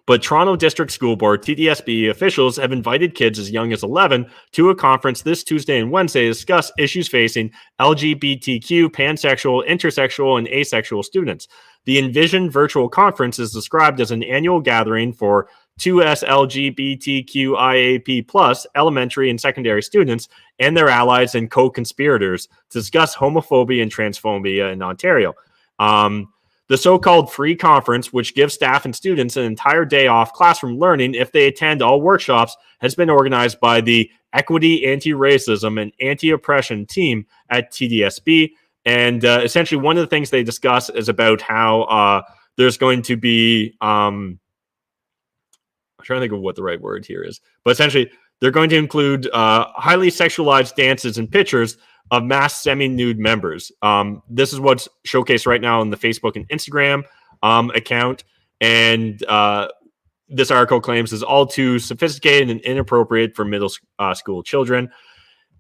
But Toronto District School Board, TDSB, officials have invited kids as young as 11 to a conference this Tuesday and Wednesday to discuss issues facing LGBTQ, pansexual, intersexual, and asexual students. The envisioned virtual conference is described as an annual gathering for 2S LGBTQIAP plus elementary and secondary students and their allies and co-conspirators to discuss homophobia and transphobia in Ontario. The so-called free conference, which gives staff and students an entire day off classroom learning if they attend all workshops, has been organized by the Equity, Anti-Racism, and Anti-Oppression team at TDSB. And essentially, one of the things they discuss is about how there's going to be... I'm trying to think of what the right word here is. But essentially, they're going to include highly sexualized dances and pictures of mass semi-nude members. This is what's showcased right now on the Facebook and Instagram account. And this article claims is all too sophisticated and inappropriate for middle school children.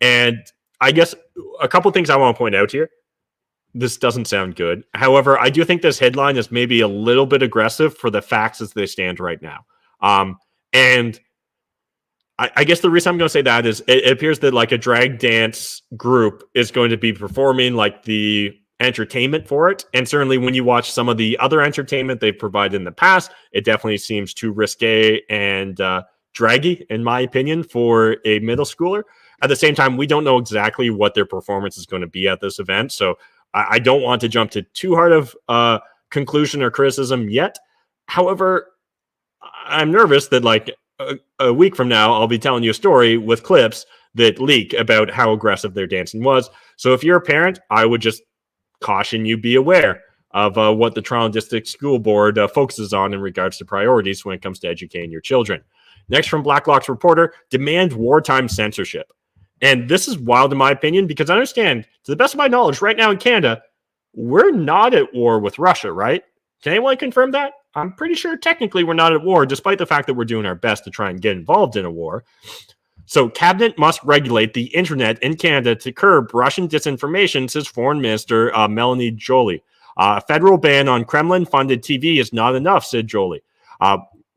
And I guess a couple things I want to point out here. This doesn't sound good. However, I do think this headline is maybe a little bit aggressive for the facts as they stand right now. And I guess the reason I'm going to say that is it appears that like a drag dance group is going to be performing like the entertainment for it. And certainly when you watch some of the other entertainment they've provided in the past, it definitely seems too risque and draggy, in my opinion, for a middle schooler. At the same time, we don't know exactly what their performance is going to be at this event. So I don't want to jump to too hard of conclusion or criticism yet. However, I'm nervous that like a week from now, I'll be telling you a story with clips that leak about how aggressive their dancing was. So if you're a parent, I would just caution you, be aware of what the Toronto District School Board focuses on in regards to priorities when it comes to educating your children. Next from Blacklock's reporter, demand wartime censorship. And this is wild in my opinion, because I understand, to the best of my knowledge, right now in Canada, we're not at war with Russia, right? Can anyone confirm that? I'm pretty sure technically we're not at war, despite the fact that we're doing our best to try and get involved in a war. So cabinet must regulate the internet in Canada to curb Russian disinformation, says Foreign Minister Melanie Joly. A federal ban on Kremlin-funded TV is not enough, said Joly.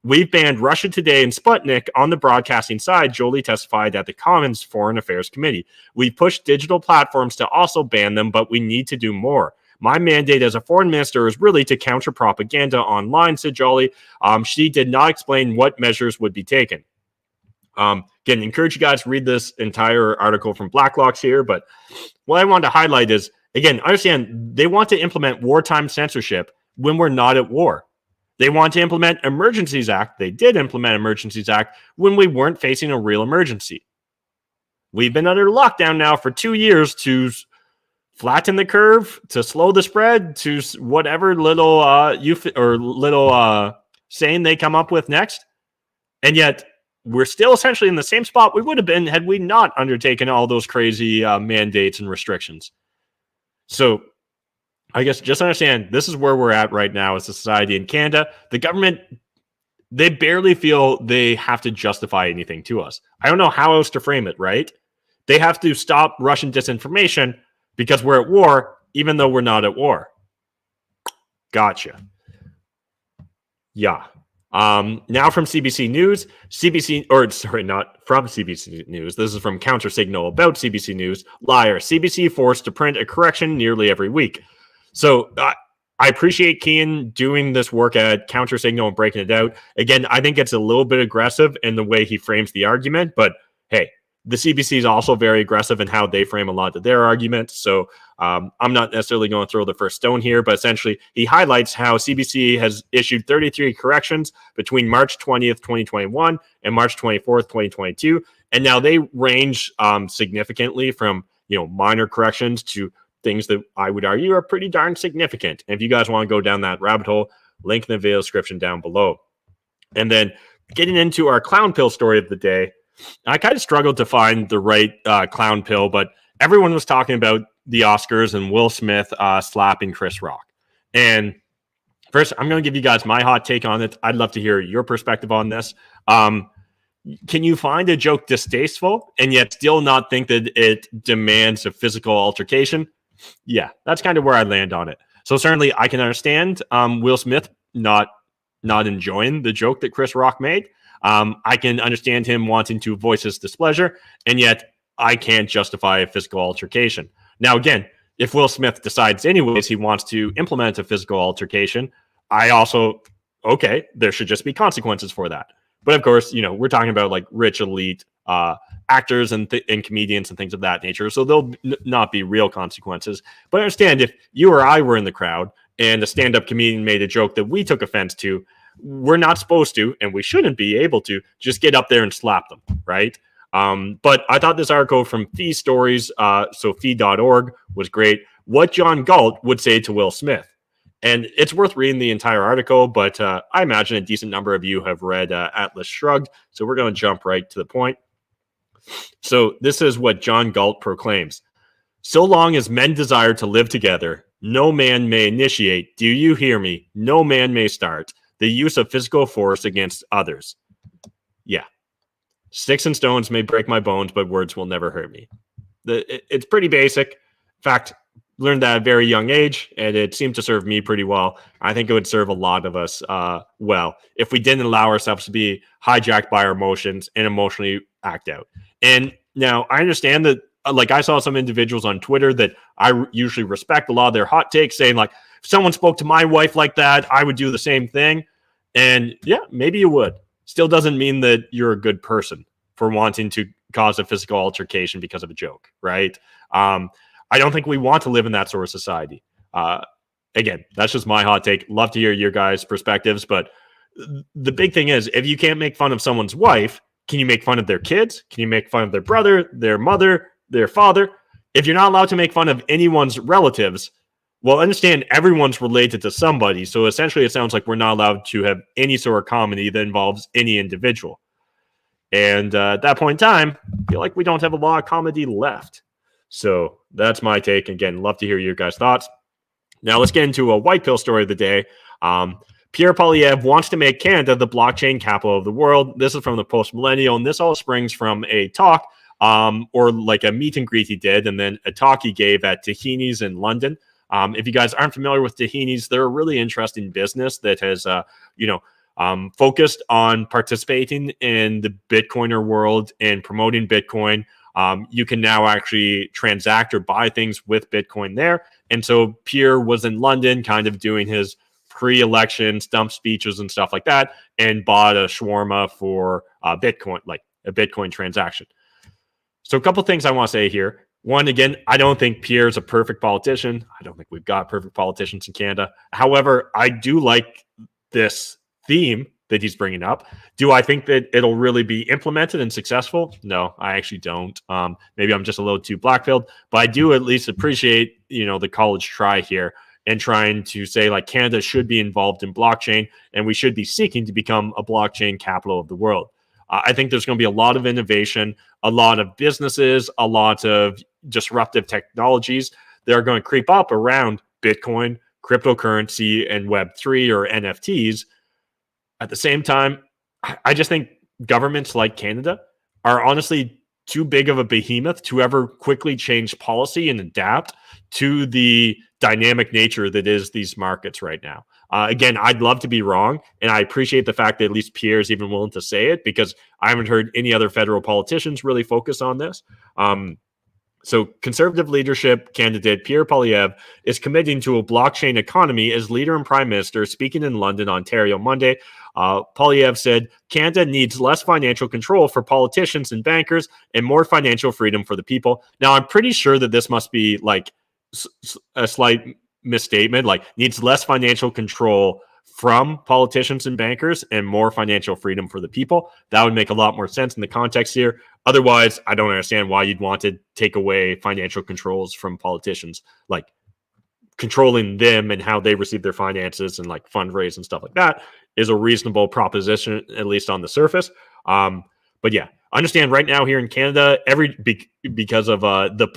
We've banned Russia Today and Sputnik on the broadcasting side, Joly testified at the Commons Foreign Affairs Committee. We've pushed digital platforms to also ban them, but we need to do more. My mandate as a foreign minister is really to counter propaganda online, said Joly. She did not explain what measures would be taken. Again, encourage you guys to read this entire article from Blacklocks here, but what I want to highlight is, again, understand they want to implement wartime censorship when we're not at war. They want to implement Emergencies Act. They did implement Emergencies Act when we weren't facing a real emergency. We've been under lockdown now for 2 years to flatten the curve, to slow the spread, to whatever little saying they come up with next. And yet we're still essentially in the same spot we would have been had we not undertaken all those crazy mandates and restrictions. So I guess just understand this is where we're at right now as a society in Canada. The government, they barely feel they have to justify anything to us. I don't know how else to frame it, right? They have to stop Russian disinformation because we're at war, even though we're not at war. Gotcha. Yeah. Now from CBC News, not from CBC News. This is from Counter Signal about CBC News. Liar. CBC forced to print a correction nearly every week. So I appreciate Kean doing this work at Counter Signal and breaking it out. Again, I think it's a little bit aggressive in the way he frames the argument, but hey, the CBC is also very aggressive in how they frame a lot of their arguments. So I'm not necessarily going to throw the first stone here, but essentially he highlights how CBC has issued 33 corrections between March 20th, 2021 and March 24th, 2022. And now they range significantly from, minor corrections to things that I would argue are pretty darn significant. And if you guys want to go down that rabbit hole, link in the video description down below. And then getting into our clown pill story of the day, I kind of struggled to find the right clown pill, but everyone was talking about the Oscars and Will Smith slapping Chris Rock. And first, I'm going to give you guys my hot take on it. I'd love to hear your perspective on this. Can you find a joke distasteful and yet still not think that it demands a physical altercation? Yeah, that's kind of where I land on it. So certainly I can understand Will Smith not enjoying the joke that Chris Rock made. I can understand him wanting to voice his displeasure, and yet I can't justify a physical altercation. Now, again, if Will Smith decides anyways he wants to implement a physical altercation, there should just be consequences for that. But of course, we're talking about like rich elite actors and comedians and things of that nature. So there'll not be real consequences. But I understand if you or I were in the crowd and a stand-up comedian made a joke that we took offense to, we're not supposed to, and we shouldn't be able to, just get up there and slap them, right? But I thought this article from Fee Stories, so fee.org, was great. What John Galt would say to Will Smith. And it's worth reading the entire article, but I imagine a decent number of you have read Atlas Shrugged, so we're going to jump right to the point. So this is what John Galt proclaims. So long as men desire to live together, no man may initiate, do you hear me? No man may start the use of physical force against others. Yeah. Sticks and stones may break my bones, but words will never hurt me. It's pretty basic. In fact, learned that at a very young age, and it seemed to serve me pretty well. I think it would serve a lot of us well if we didn't allow ourselves to be hijacked by our emotions and emotionally act out. And now I understand that, like, I saw some individuals on Twitter that I usually respect a lot of their hot takes saying, like, if someone spoke to my wife like that, I would do the same thing. And yeah, maybe you would. Still doesn't mean that you're a good person for wanting to cause a physical altercation because of a joke, right? I don't think we want to live in that sort of society. Again, that's just my hot take. Love to hear your guys' perspectives. But the big thing is, if you can't make fun of someone's wife, can you make fun of their kids? Can you make fun of their brother, their mother, their father? If you're not allowed to make fun of anyone's relatives, well, understand everyone's related to somebody. So essentially, it sounds like we're not allowed to have any sort of comedy that involves any individual. And at that point in time, I feel like we don't have a lot of comedy left. So that's my take. Again, love to hear your guys' thoughts. Now let's get into a white pill story of the day. Pierre Poilievre wants to make Canada the blockchain capital of the world. This is from the Post Millennial, and this all springs from a talk or like a meet and greet he did, and then a talk he gave at Tahini's in London. If you guys aren't familiar with Tahini's, they're a really interesting business that has, focused on participating in the Bitcoiner world and promoting Bitcoin. You can now actually transact or buy things with Bitcoin there. And so Pierre was in London kind of doing his pre-election stump speeches and stuff like that, and bought a shawarma for Bitcoin, like a Bitcoin transaction. So a couple things I want to say here. One, again, I don't think Pierre's a perfect politician. I don't think we've got perfect politicians in Canada. However, I do like this theme that he's bringing up. Do I think that it'll really be implemented and successful? No, I actually don't. Maybe I'm just a little too black-pilled, but I do at least appreciate, the college try here and trying to say, like, Canada should be involved in blockchain and we should be seeking to become a blockchain capital of the world. I think there's going to be a lot of innovation, a lot of businesses, a lot of disruptive technologies that are going to creep up around Bitcoin, cryptocurrency, and Web3 or NFTs. At the same time, I just think governments like Canada are honestly too big of a behemoth to ever quickly change policy and adapt to the dynamic nature that is these markets right now. Again, I'd love to be wrong, and I appreciate the fact that at least Pierre is even willing to say it, because I haven't heard any other federal politicians really focus on this. So conservative leadership candidate Pierre Poilievre is committing to a blockchain economy as leader and prime minister, speaking in London, Ontario, Monday. Poilievre said Canada needs less financial control for politicians and bankers and more financial freedom for the people. Now, I'm pretty sure that this must be like a slight misstatement, like needs less financial control from politicians and bankers and more financial freedom for the people. That would make a lot more sense in the context here. Otherwise, I don't understand why you'd want to take away financial controls from politicians, like controlling them and how they receive their finances and like fundraise and stuff like that is a reasonable proposition, at least on the surface. But yeah, understand right now here in Canada, because of the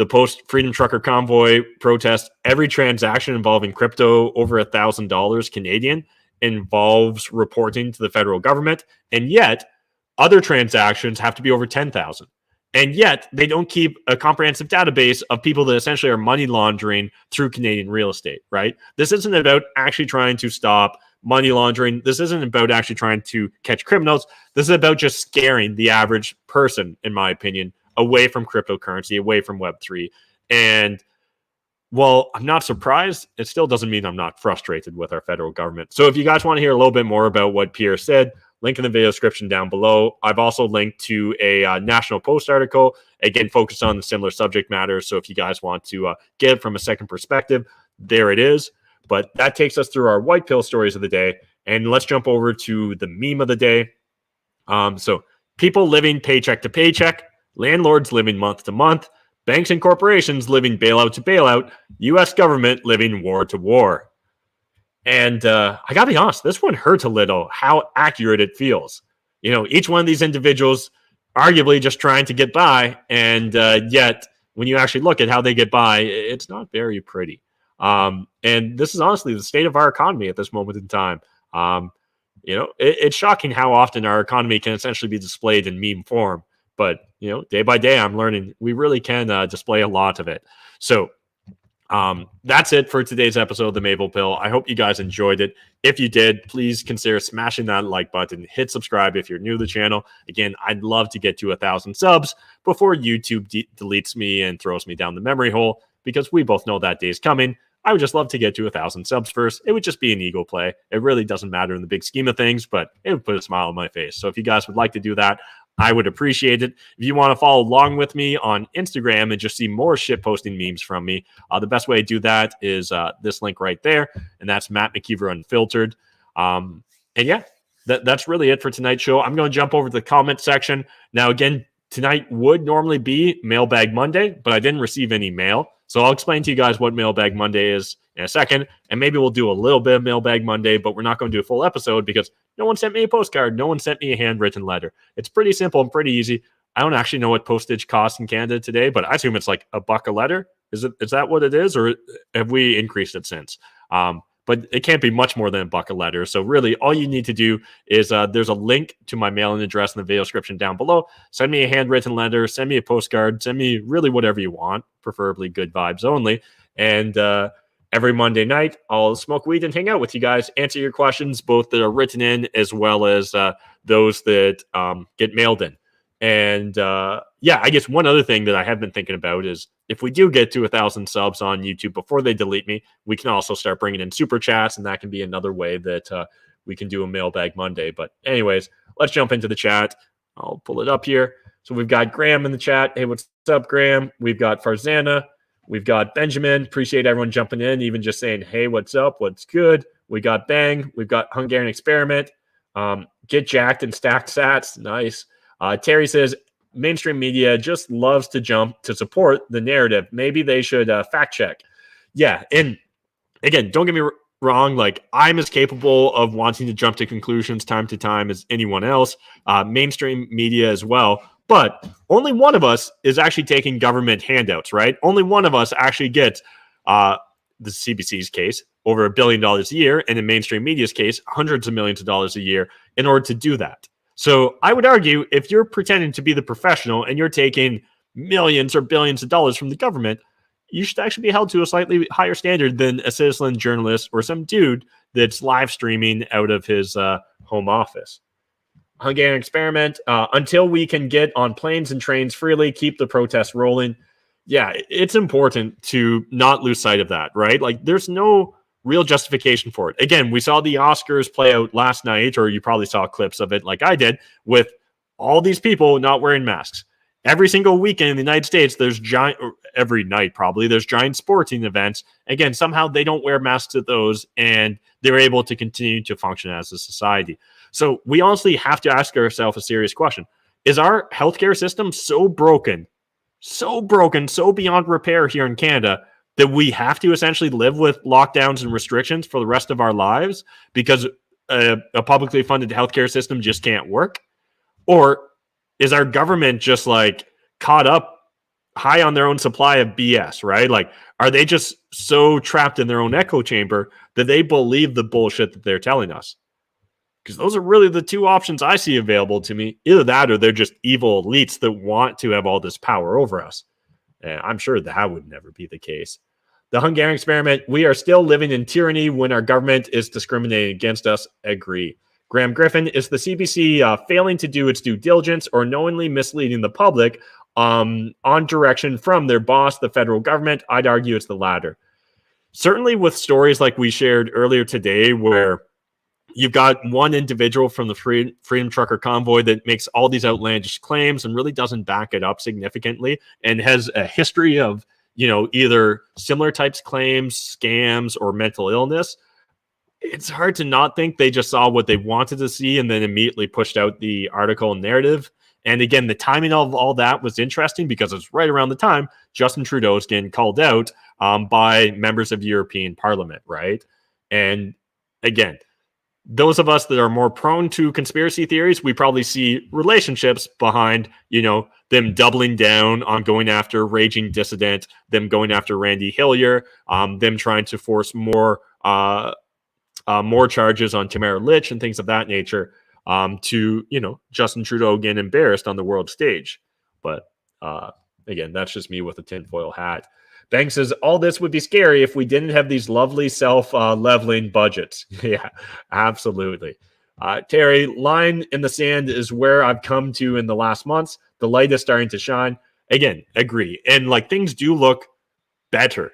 post Freedom Trucker Convoy protest, every transaction involving crypto over $1,000 Canadian involves reporting to the federal government, and yet other transactions have to be over 10,000. And yet they don't keep a comprehensive database of people that essentially are money laundering through Canadian real estate, right? This isn't about actually trying to stop money laundering. This isn't about actually trying to catch criminals. This is about just scaring the average person, in my opinion, away from cryptocurrency, away from Web3. And while I'm not surprised, it still doesn't mean I'm not frustrated with our federal government. So if you guys want to hear a little bit more about what Pierre said, link in the video description down below. I've also linked to a National Post article, again, focused on the similar subject matter. So if you guys want to get it from a second perspective, there it is. But that takes us through our white pill stories of the day. And let's jump over to the meme of the day. So people living paycheck to paycheck, landlords living month to month, banks and corporations living bailout to bailout, U.S. government living war to war. And I got to be honest, this one hurts a little how accurate it feels. You know, each one of these individuals arguably just trying to get by, and yet when you actually look at how they get by, it's not very pretty. And this is honestly the state of our economy at this moment in time. You know, it's shocking how often our economy can essentially be displayed in meme form. But, you know, day by day, I'm learning we really can display a lot of it. So that's it for today's episode of The Maple Pill. I hope you guys enjoyed it. If you did, please consider smashing that like button. Hit subscribe if you're new to the channel. Again, I'd love to get to 1,000 subs before YouTube deletes me and throws me down the memory hole, because we both know that day is coming. I would just love to get to 1,000 subs first. It would just be an ego play. It really doesn't matter in the big scheme of things, but it would put a smile on my face. So if you guys would like to do that, I would appreciate it. If you want to follow along with me on Instagram and just see more shit posting memes from me, the best way to do that is this link right there, and that's Matt McKeever Unfiltered. And yeah, that's really it for tonight's show. I'm going to jump over to the comment section. Now, again, tonight would normally be Mailbag Monday, but I didn't receive any mail. So I'll explain to you guys what Mailbag Monday is in a second, and maybe we'll do a little bit of Mailbag Monday, but we're not going to do a full episode because no one sent me a postcard. No one sent me a handwritten letter. It's pretty simple and pretty easy. I don't actually know what postage costs in Canada today, but I assume it's like $1 a letter. Is that what it is, or have we increased it since? But it can't be much more than $1 a letter. So really, all you need to do is there's a link to my mailing address in the video description down below. Send me a handwritten letter, send me a postcard, send me really whatever you want, preferably good vibes only. And every Monday night, I'll smoke weed and hang out with you guys, answer your questions, both that are written in as well as those that get mailed in. And yeah, I guess one other thing that I have been thinking about is if we do get to 1,000 subs on YouTube before they delete me, we can also start bringing in super chats, and that can be another way that we can do a Mailbag Monday. But anyways, let's jump into the chat. I'll pull it up here. So we've got Graham in the chat. Hey, what's up, Graham? We've got Farzana. We've got Benjamin. Appreciate everyone jumping in, even just saying, hey, what's up? What's good? We got Bang. We've got Hungarian Experiment. Get jacked and stacked sats. Nice. Terry says, mainstream media just loves to jump to support the narrative. Maybe they should fact check. Yeah. And again, don't get me wrong. Like, I'm as capable of wanting to jump to conclusions time to time as anyone else, mainstream media as well. But only one of us is actually taking government handouts, right? Only one of us actually gets, the CBC's case, over $1 billion a year, and in mainstream media's case, hundreds of millions of dollars a year in order to do that. So I would argue if you're pretending to be the professional and you're taking millions or billions of dollars from the government, you should actually be held to a slightly higher standard than a citizen journalist or some dude that's live streaming out of his home office. Hungarian experiment. Until we can get on planes and trains freely, keep the protests rolling. Yeah, it's important to not lose sight of that, right? Like, there's no real justification for it. Again, we saw the Oscars play out last night, or you probably saw clips of it like I did, with all these people not wearing masks. Every single weekend in the United States, there's giant, or every night probably, there's giant sporting events. Again, somehow they don't wear masks at those, and they're able to continue to function as a society. So we honestly have to ask ourselves a serious question. Is our healthcare system so broken, so beyond repair here in Canada, that we have to essentially live with lockdowns and restrictions for the rest of our lives because a publicly funded healthcare system just can't work? Or is our government just like caught up high on their own supply of BS, right? Like, are they just so trapped in their own echo chamber that they believe the bullshit that they're telling us? Because those are really the two options I see available to me. Either that or they're just evil elites that want to have all this power over us. And I'm sure that would never be the case. The Hungarian experiment. We are still living in tyranny when our government is discriminating against us. Agree. Graham Griffin, is the CBC failing to do its due diligence or knowingly misleading the public on direction from their boss, the federal government? I'd argue it's the latter. Certainly with stories like we shared earlier today, where you've got one individual from the Freedom Trucker Convoy that makes all these outlandish claims and really doesn't back it up significantly and has a history of, either similar types of claims, scams, or mental illness. It's hard to not think they just saw what they wanted to see and then immediately pushed out the article and narrative. And again, the timing of all that was interesting because it's right around the time Justin Trudeau is getting called out by members of the European Parliament, right? And again, those of us that are more prone to conspiracy theories, we probably see relationships behind, them doubling down on going after Raging Dissident, them going after Randy Hillier, them trying to force more charges on Tamara Lich and things of that nature, to, Justin Trudeau getting embarrassed on the world stage. But again, that's just me with a tinfoil hat. Banks says, all this would be scary if we didn't have these lovely self-leveling budgets. Yeah, absolutely. Terry, line in the sand is where I've come to in the last months. The light is starting to shine. Again, agree. And things do look better,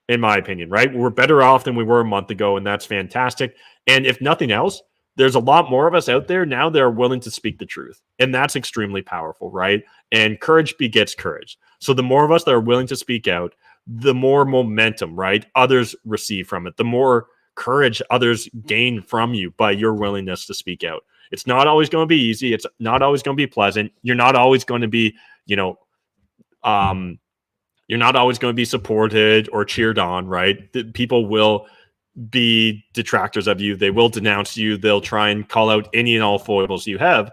in my opinion, right? We're better off than we were a month ago, and that's fantastic. And if nothing else, there's a lot more of us out there now that are willing to speak the truth. And that's extremely powerful, right? And courage begets courage. So the more of us that are willing to speak out, the more momentum, right, others receive from it, the more courage others gain from you by your willingness to speak out. It's not always going to be easy. It's not always going to be pleasant. You're not always going to be, you're not always going to be supported or cheered on, right? People will be detractors of you. They will denounce you. They'll try and call out any and all foibles you have.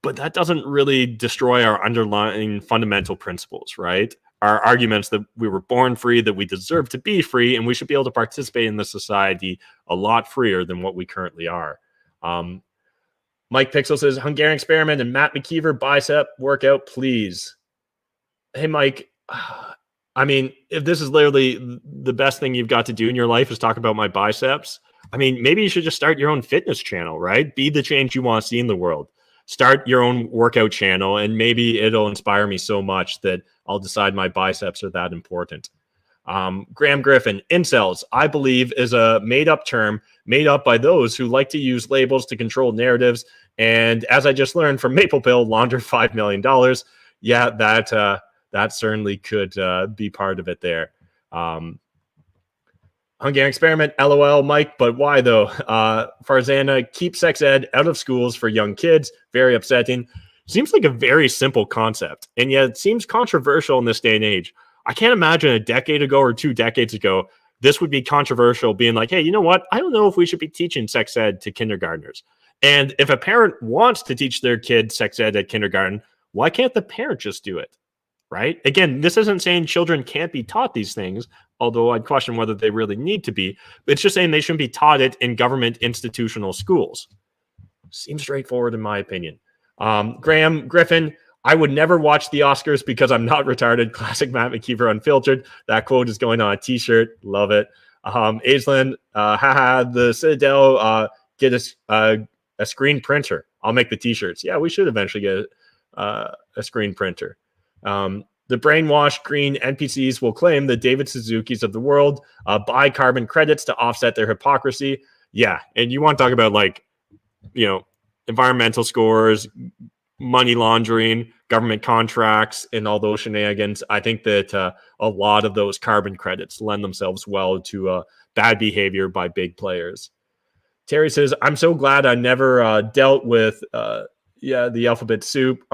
But that doesn't really destroy our underlying fundamental principles, right? Our arguments that we were born free, that we deserve to be free, and we should be able to participate in the society a lot freer than what we currently are. Mike Pixel says, Hungarian experiment and Matt McKeever bicep workout, please. Hey, Mike, I mean, if this is literally the best thing you've got to do in your life is talk about my biceps, I mean, maybe you should just start your own fitness channel, right? Be the change you want to see in the world. Start your own workout channel, and maybe it'll inspire me so much that I'll decide my biceps are that important. Graham Griffin, incels, I believe, is a made-up term made up by those who like to use labels to control narratives. And as I just learned from Maple Pill, launder $5 million. Yeah, that certainly could be part of it there. Hungarian experiment, LOL, Mike, but why though? Farzana, keep sex ed out of schools for young kids. Very upsetting. Seems like a very simple concept, and yet it seems controversial in this day and age. I can't imagine a decade ago or 2 decades ago, this would be controversial, being like, hey, you know what? I don't know if we should be teaching sex ed to kindergartners. And if a parent wants to teach their kid sex ed at kindergarten, why can't the parent just do it? Right? Again, this isn't saying children can't be taught these things, although I'd question whether they really need to be. But it's just saying they shouldn't be taught it in government institutional schools. Seems straightforward in my opinion. Graham Griffin, I would never watch the Oscars because I'm not retarded. Classic Matt McKeever Unfiltered. That quote is going on a t-shirt. Love it. Aislinn, haha, the Citadel, get a screen printer. I'll make the t-shirts. Yeah, we should eventually get a screen printer. The brainwashed green NPCs will claim the David Suzuki's of the world buy carbon credits to offset their hypocrisy. Yeah, and you want to talk about, like, you know, environmental scores, money laundering, government contracts, and all those shenanigans. I think that a lot of those carbon credits lend themselves well to bad behavior by big players. Terry says, I'm so glad I never dealt with the alphabet soup.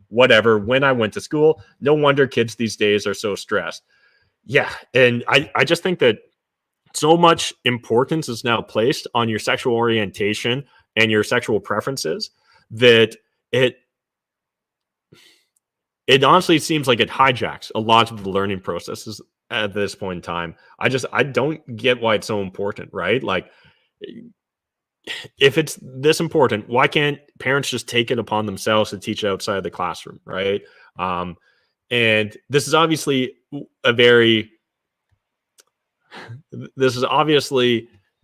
Whatever when I went to school. No wonder kids these days are so stressed. Yeah, and I just think that so much importance is now placed on your sexual orientation and your sexual preferences that it honestly seems like it hijacks a lot of the learning processes at this point in time. I don't get why it's so important, right? Like, if it's this important, why can't parents just take it upon themselves to teach outside of the classroom, right? And this is obviously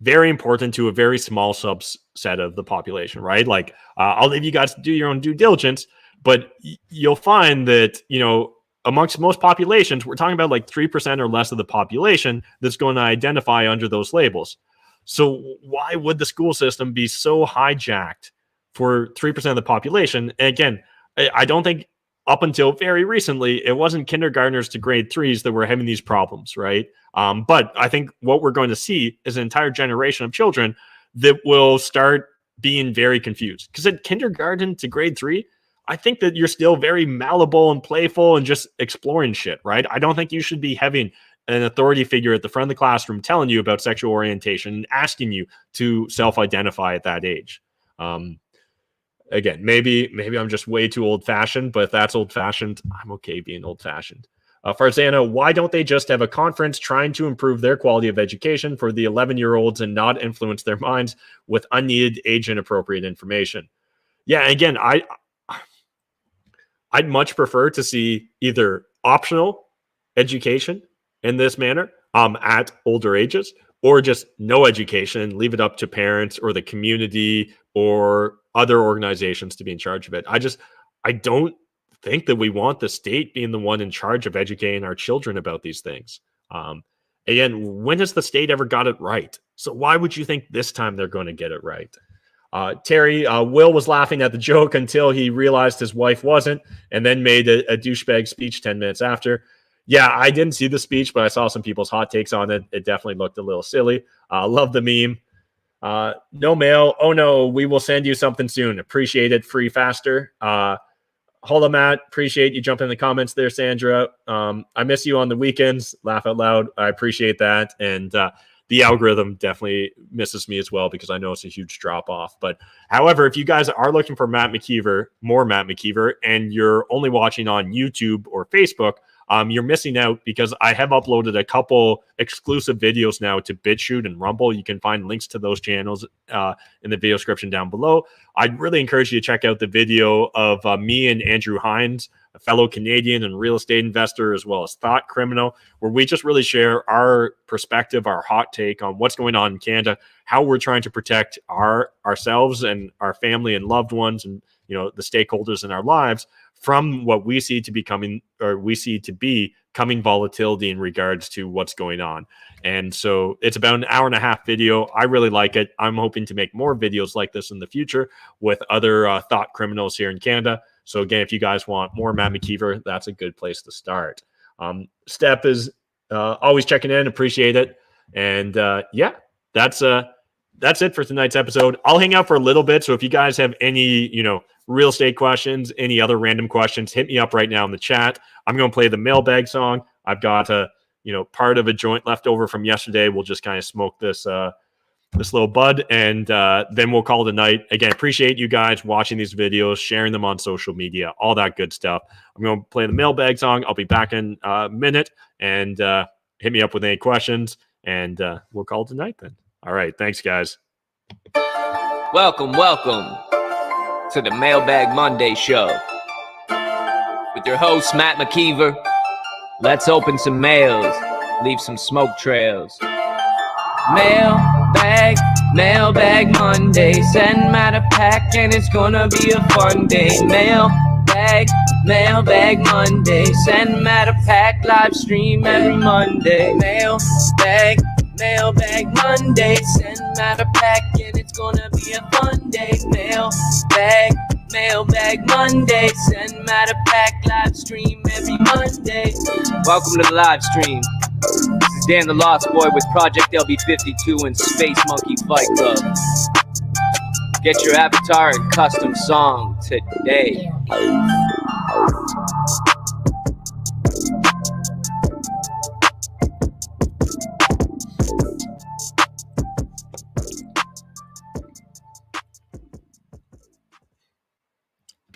very important to a very small subset of the population, right? Like, I'll leave you guys to do your own due diligence, but you'll find that, you know, amongst most populations, we're talking about like 3% or less of the population that's going to identify under those labels. So why would the school system be so hijacked for 3% of the population? And again, I don't think up until very recently, it wasn't kindergartners to grade 3s that were having these problems, right? But I think what we're going to see is an entire generation of children that will start being very confused. Because at kindergarten to grade 3, I think that you're still very malleable and playful and just exploring shit, right? I don't think you should be having an authority figure at the front of the classroom telling you about sexual orientation and asking you to self-identify at that age. Again, maybe I'm just way too old-fashioned, but if that's old-fashioned, I'm okay being old-fashioned. Farzana, why don't they just have a conference trying to improve their quality of education for the 11-year-olds and not influence their minds with unneeded age-inappropriate information? Yeah, again, I'd much prefer to see either optional education in this manner at older ages, or just no education, leave it up to parents or the community or other organizations to be in charge of it. I don't think that we want the state being the one in charge of educating our children about these things. Again, when has the state ever got it right? So why would you think this time they're going to get it right? Terry, Will was laughing at the joke until he realized his wife wasn't, and then made a douchebag speech 10 minutes after. Yeah, I didn't see the speech, but I saw some people's hot takes on it. It definitely looked a little silly. Love the meme. No mail. Oh no, we will send you something soon. Appreciate it. Free faster. Hold on, Matt. Appreciate you jumping in the comments there, Sandra. I miss you on the weekends. Laugh out loud. I appreciate that. And the algorithm definitely misses me as well because I know it's a huge drop off. But however, if you guys are looking for more Matt McKeever, and you're only watching on YouTube or Facebook, you're missing out because I have uploaded a couple exclusive videos now to BitChute and Rumble. You can find links to those channels in the video description down below. I'd really encourage you to check out the video of me and Andrew Hines, a fellow Canadian and real estate investor, as well as thought criminal, where we just really share our perspective, our hot take on what's going on in Canada, how we're trying to protect ourselves and our family and loved ones, and the stakeholders in our lives from what we see to be coming volatility in regards to what's going on. And so it's about an hour and a half video. I really like it. I'm hoping to make more videos like this in the future with other thought criminals here in Canada. So again, if you guys want more Matt McKeever, that's a good place to start. Step is always checking in. Appreciate it. And yeah, that's it for tonight's episode. I'll hang out for a little bit. So if you guys have any, real estate questions, any other random questions, hit me up right now in the chat. I'm going to play the mailbag song. I've got part of a joint left over from yesterday. We'll just kind of smoke this little bud, and then we'll call it a night. Again, appreciate you guys watching these videos, sharing them on social media, all that good stuff. I'm going to play the mailbag song. I'll be back in a minute, and hit me up with any questions, and we'll call it a night then. All right. Thanks, guys. Welcome. to the Mailbag Monday show with your host, Matt McKeever. Let's open some mails, leave some smoke trails. Mailbag Monday. Send Matt a pack and it's gonna be a fun day. Mailbag Monday. Send Matt a pack, live stream every Monday. Mailbag Monday. Send Matt a pack and it's gonna be a fun day. Mailbag Monday. Send Matt a pack, live stream every Monday. Welcome to the live stream. This is Dan the Lost Boy with Project LB52 and Space Monkey Fight Club. Get your avatar and custom song today.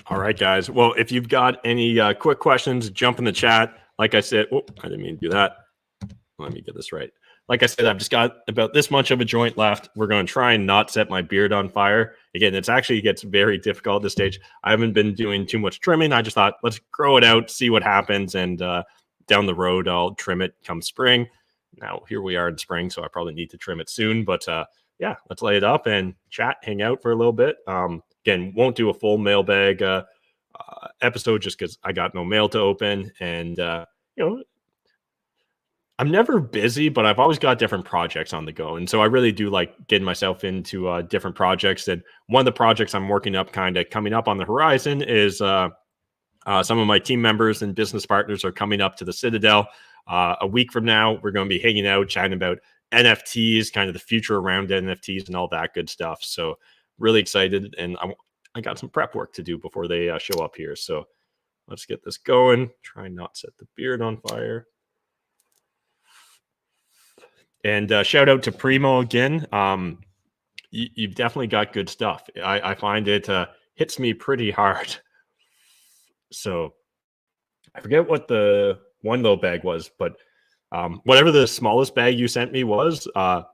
All right, guys. Well, if you've got any quick questions, jump in the chat. Like I said, I didn't mean to do that. Let me get this right. Like I said, I've just got about this much of a joint left. We're going to try and not set my beard on fire. Again, it's actually gets very difficult at this stage. I haven't been doing too much trimming. I just thought, let's grow it out, see what happens. And down the road, I'll trim it come spring. Now, here we are in spring, so I probably need to trim it soon. But yeah, let's lay it up and chat, hang out for a little bit. Again, won't do a full mailbag episode just because I got no mail to open. And, I'm never busy, but I've always got different projects on the go. And so I really do like getting myself into different projects. And one of the projects I'm working up kind of coming up on the horizon is some of my team members and business partners are coming up to the Citadel. A week from now, we're going to be hanging out, chatting about NFTs, kind of the future around NFTs and all that good stuff. So really excited. And I got some prep work to do before they show up here. So let's get this going. Try not set the beard on fire. And shout out to Primo again. You've definitely got good stuff. I find it hits me pretty hard. So I forget what the one little bag was, but whatever the smallest bag you sent me was, that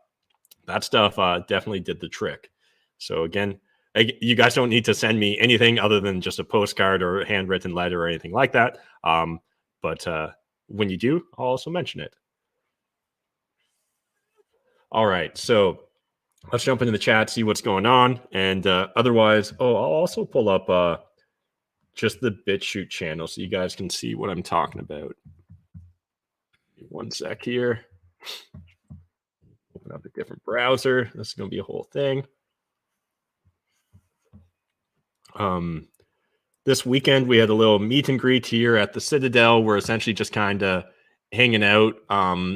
stuff definitely did the trick. So again, you guys don't need to send me anything other than just a postcard or a handwritten letter or anything like that. But when you do, I'll also mention it. All right, so let's jump into the chat, see what's going on. And otherwise, I'll also pull up just the BitChute channel so you guys can see what I'm talking about. One sec here. Open up a different browser. This is going to be a whole thing. This weekend, we had a little meet and greet here at the Citadel. We're essentially just kind of hanging out,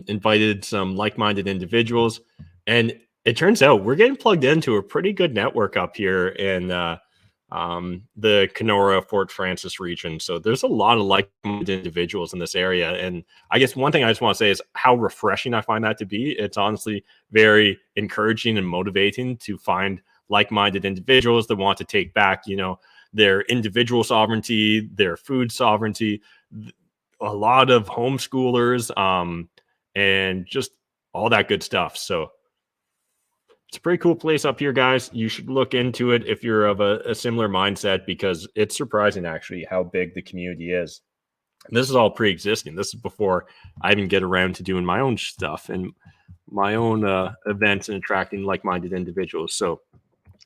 invited some like-minded individuals, and it turns out we're getting plugged into a pretty good network up here in the Kenora, Fort Francis region. So there's a lot of like-minded individuals in this area. And I guess one thing I just want to say is how refreshing I find that to be. It's honestly very encouraging and motivating to find like-minded individuals that want to take back, their individual sovereignty, their food sovereignty, a lot of homeschoolers, and just all that good stuff. So it's a pretty cool place up here, guys. You should look into it if you're of a similar mindset, because it's surprising actually how big the community is. And this is all pre-existing. This is before I even get around to doing my own stuff and my own events and attracting like-minded individuals. So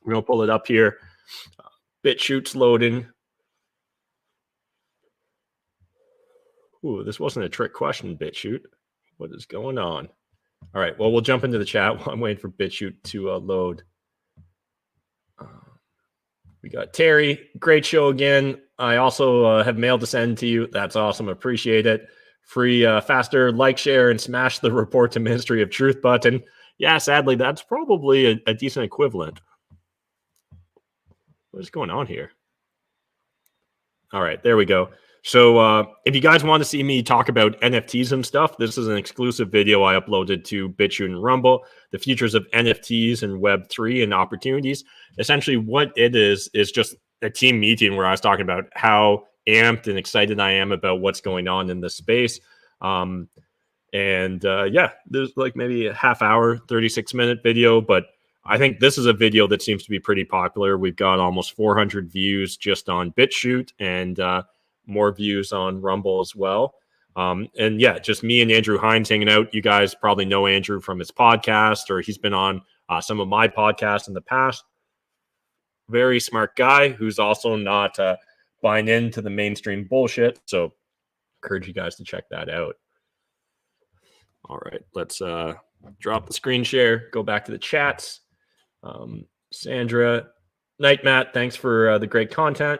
we're going to pull it up here. BitChute's loading. Ooh, this wasn't a trick question, BitChute. What is going on? All right, well, we'll jump into the chat while I'm waiting for BitChute to load. We got Terry. Great show again. I also have mail to send to you. That's awesome. Appreciate it. Free, faster, like, share, and smash the report to Ministry of Truth button. Yeah, sadly, that's probably a decent equivalent. What is going on here? All right, there we go. So if you guys want to see me talk about NFTs and stuff, this is an exclusive video I uploaded to BitChute and Rumble, the futures of NFTs and Web3 and opportunities. Essentially what it is just a team meeting where I was talking about how amped and excited I am about what's going on in this space. Yeah, there's like maybe a half hour, 36-minute video, but I think this is a video that seems to be pretty popular. We've got almost 400 views just on BitChute and more views on Rumble as well. And yeah, just me and Andrew Hines hanging out. You guys probably know Andrew from his podcast, or he's been on some of my podcasts in the past. Very smart guy who's also not buying into the mainstream bullshit. So encourage you guys to check that out. All right, let's drop the screen share, go back to the chats. Sandra, Night Matt, thanks for the great content.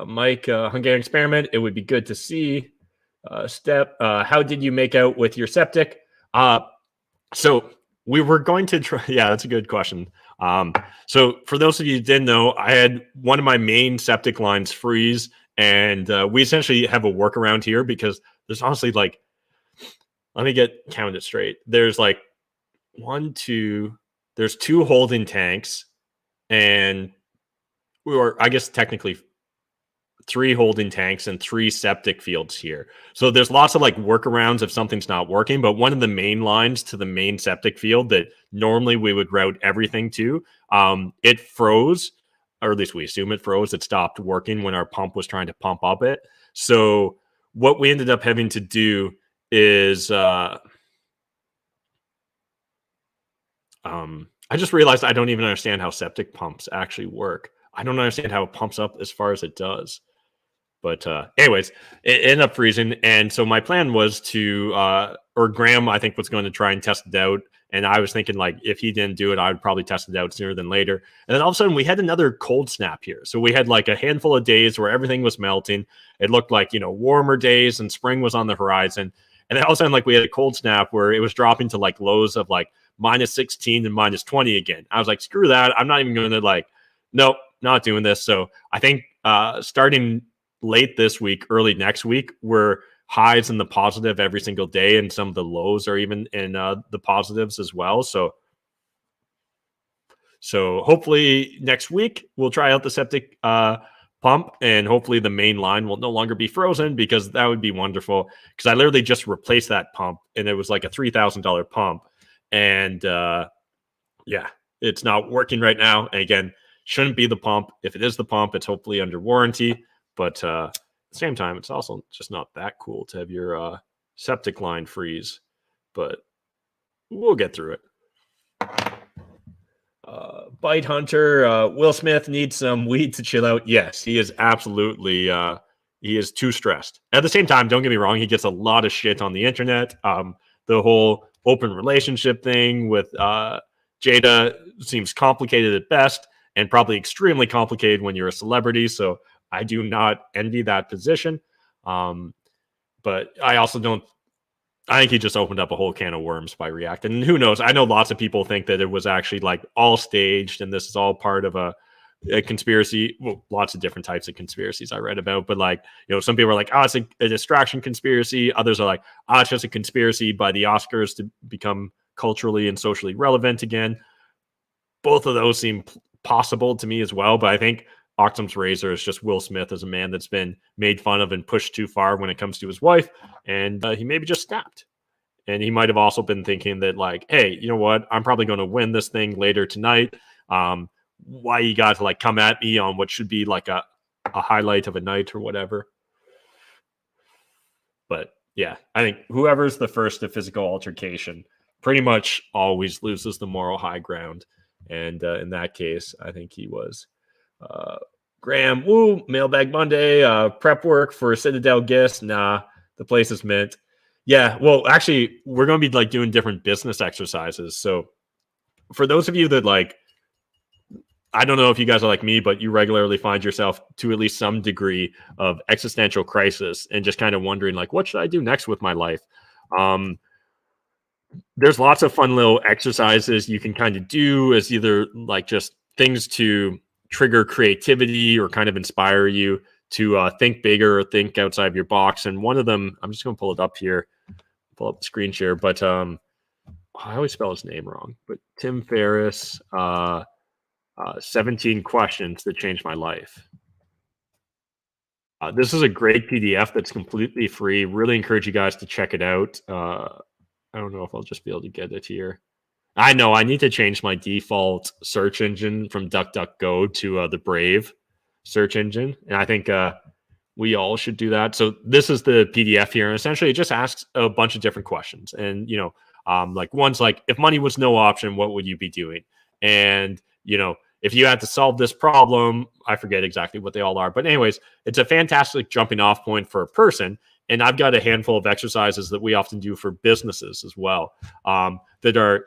Mike, Hungarian Experiment, it would be good to see. Step, how did you make out with your septic? So we were going to try. Yeah, that's a good question. So for those of you who didn't know, I had one of my main septic lines freeze, and we essentially have a workaround here because there's honestly like, let me get counted straight. There's like there's 2 holding tanks, and I guess technically 3 holding tanks and 3 septic fields here. So there's lots of like workarounds if something's not working, but one of the main lines to the main septic field that normally we would route everything to, it froze, or at least we assume it froze. It stopped working when our pump was trying to pump up it. So what we ended up having to do is I just realized I don't even understand how septic pumps actually work. I don't understand how it pumps up as far as it does. But anyways, it ended up freezing. And so my plan was to, or Graham, I think, was going to try and test it out. And I was thinking, like, if he didn't do it, I would probably test it out sooner than later. And then all of a sudden, we had another cold snap here. So we had like a handful of days where everything was melting. It looked like, warmer days and spring was on the horizon. And then all of a sudden, like, we had a cold snap where it was dropping to like lows of like -16 and -20 again. I was like, screw that. I'm not even going to nope, not doing this. So I think starting late this week, early next week, we're highs in the positive every single day, and some of the lows are even in the positives as well. So hopefully next week we'll try out the septic pump, and hopefully the main line will no longer be frozen, because that would be wonderful. Because I literally just replaced that pump, and it was like a $3,000 pump, and yeah, it's not working right now. And again, shouldn't be the pump. If it is the pump, it's hopefully under warranty. But at the same time, it's also just not that cool to have your septic line freeze. But we'll get through it. Bite Hunter, Will Smith needs some weed to chill out. Yes, he is absolutely, he is too stressed. At the same time, don't get me wrong, he gets a lot of shit on the internet. The whole open relationship thing with Jada seems complicated at best, and probably extremely complicated when you're a celebrity. So I do not envy that position. But I also don't, I think he just opened up a whole can of worms by reacting. And who knows? I know lots of people think that it was actually like all staged, and this is all part of a conspiracy. Well, lots of different types of conspiracies I read about, but some people are like, oh, it's a distraction conspiracy. Others are like, oh, it's just a conspiracy by the Oscars to become culturally and socially relevant again. Both of those seem possible to me as well, but I think Occam's razor is just Will Smith as a man that's been made fun of and pushed too far when it comes to his wife, and he maybe just snapped. And he might have also been thinking that, like, hey, you know what? I'm probably going to win this thing later tonight. Why you got to come at me on what should be like a highlight of a night or whatever? But yeah, I think whoever's the first to physical altercation pretty much always loses the moral high ground. And in that case, I think he was. Graham, woo, Mailbag Monday, prep work for Citadel guest. Nah, the place is mint. Yeah, well, actually, we're going to be doing different business exercises. So for those of you that I don't know if you guys are like me, but you regularly find yourself to at least some degree of existential crisis and just kind of wondering, what should I do next with my life? There's lots of fun little exercises you can kind of do as either just things to trigger creativity or kind of inspire you to think bigger or think outside of your box. And one of them, I'm just going to pull it up here, pull up the screen share, but I always spell his name wrong, but Tim Ferriss, 17 questions that changed my life. This is a great PDF that's completely free. Really encourage you guys to check it out. I don't know if I'll just be able to get it here. I know I need to change my default search engine from DuckDuckGo to the Brave search engine, and I think we all should do that. So this is the PDF here, and essentially it just asks a bunch of different questions. And like one's like, if money was no option, what would you be doing? And if you had to solve this problem, I forget exactly what they all are, but anyways, it's a fantastic jumping off point for a person. And I've got a handful of exercises that we often do for businesses as well, that are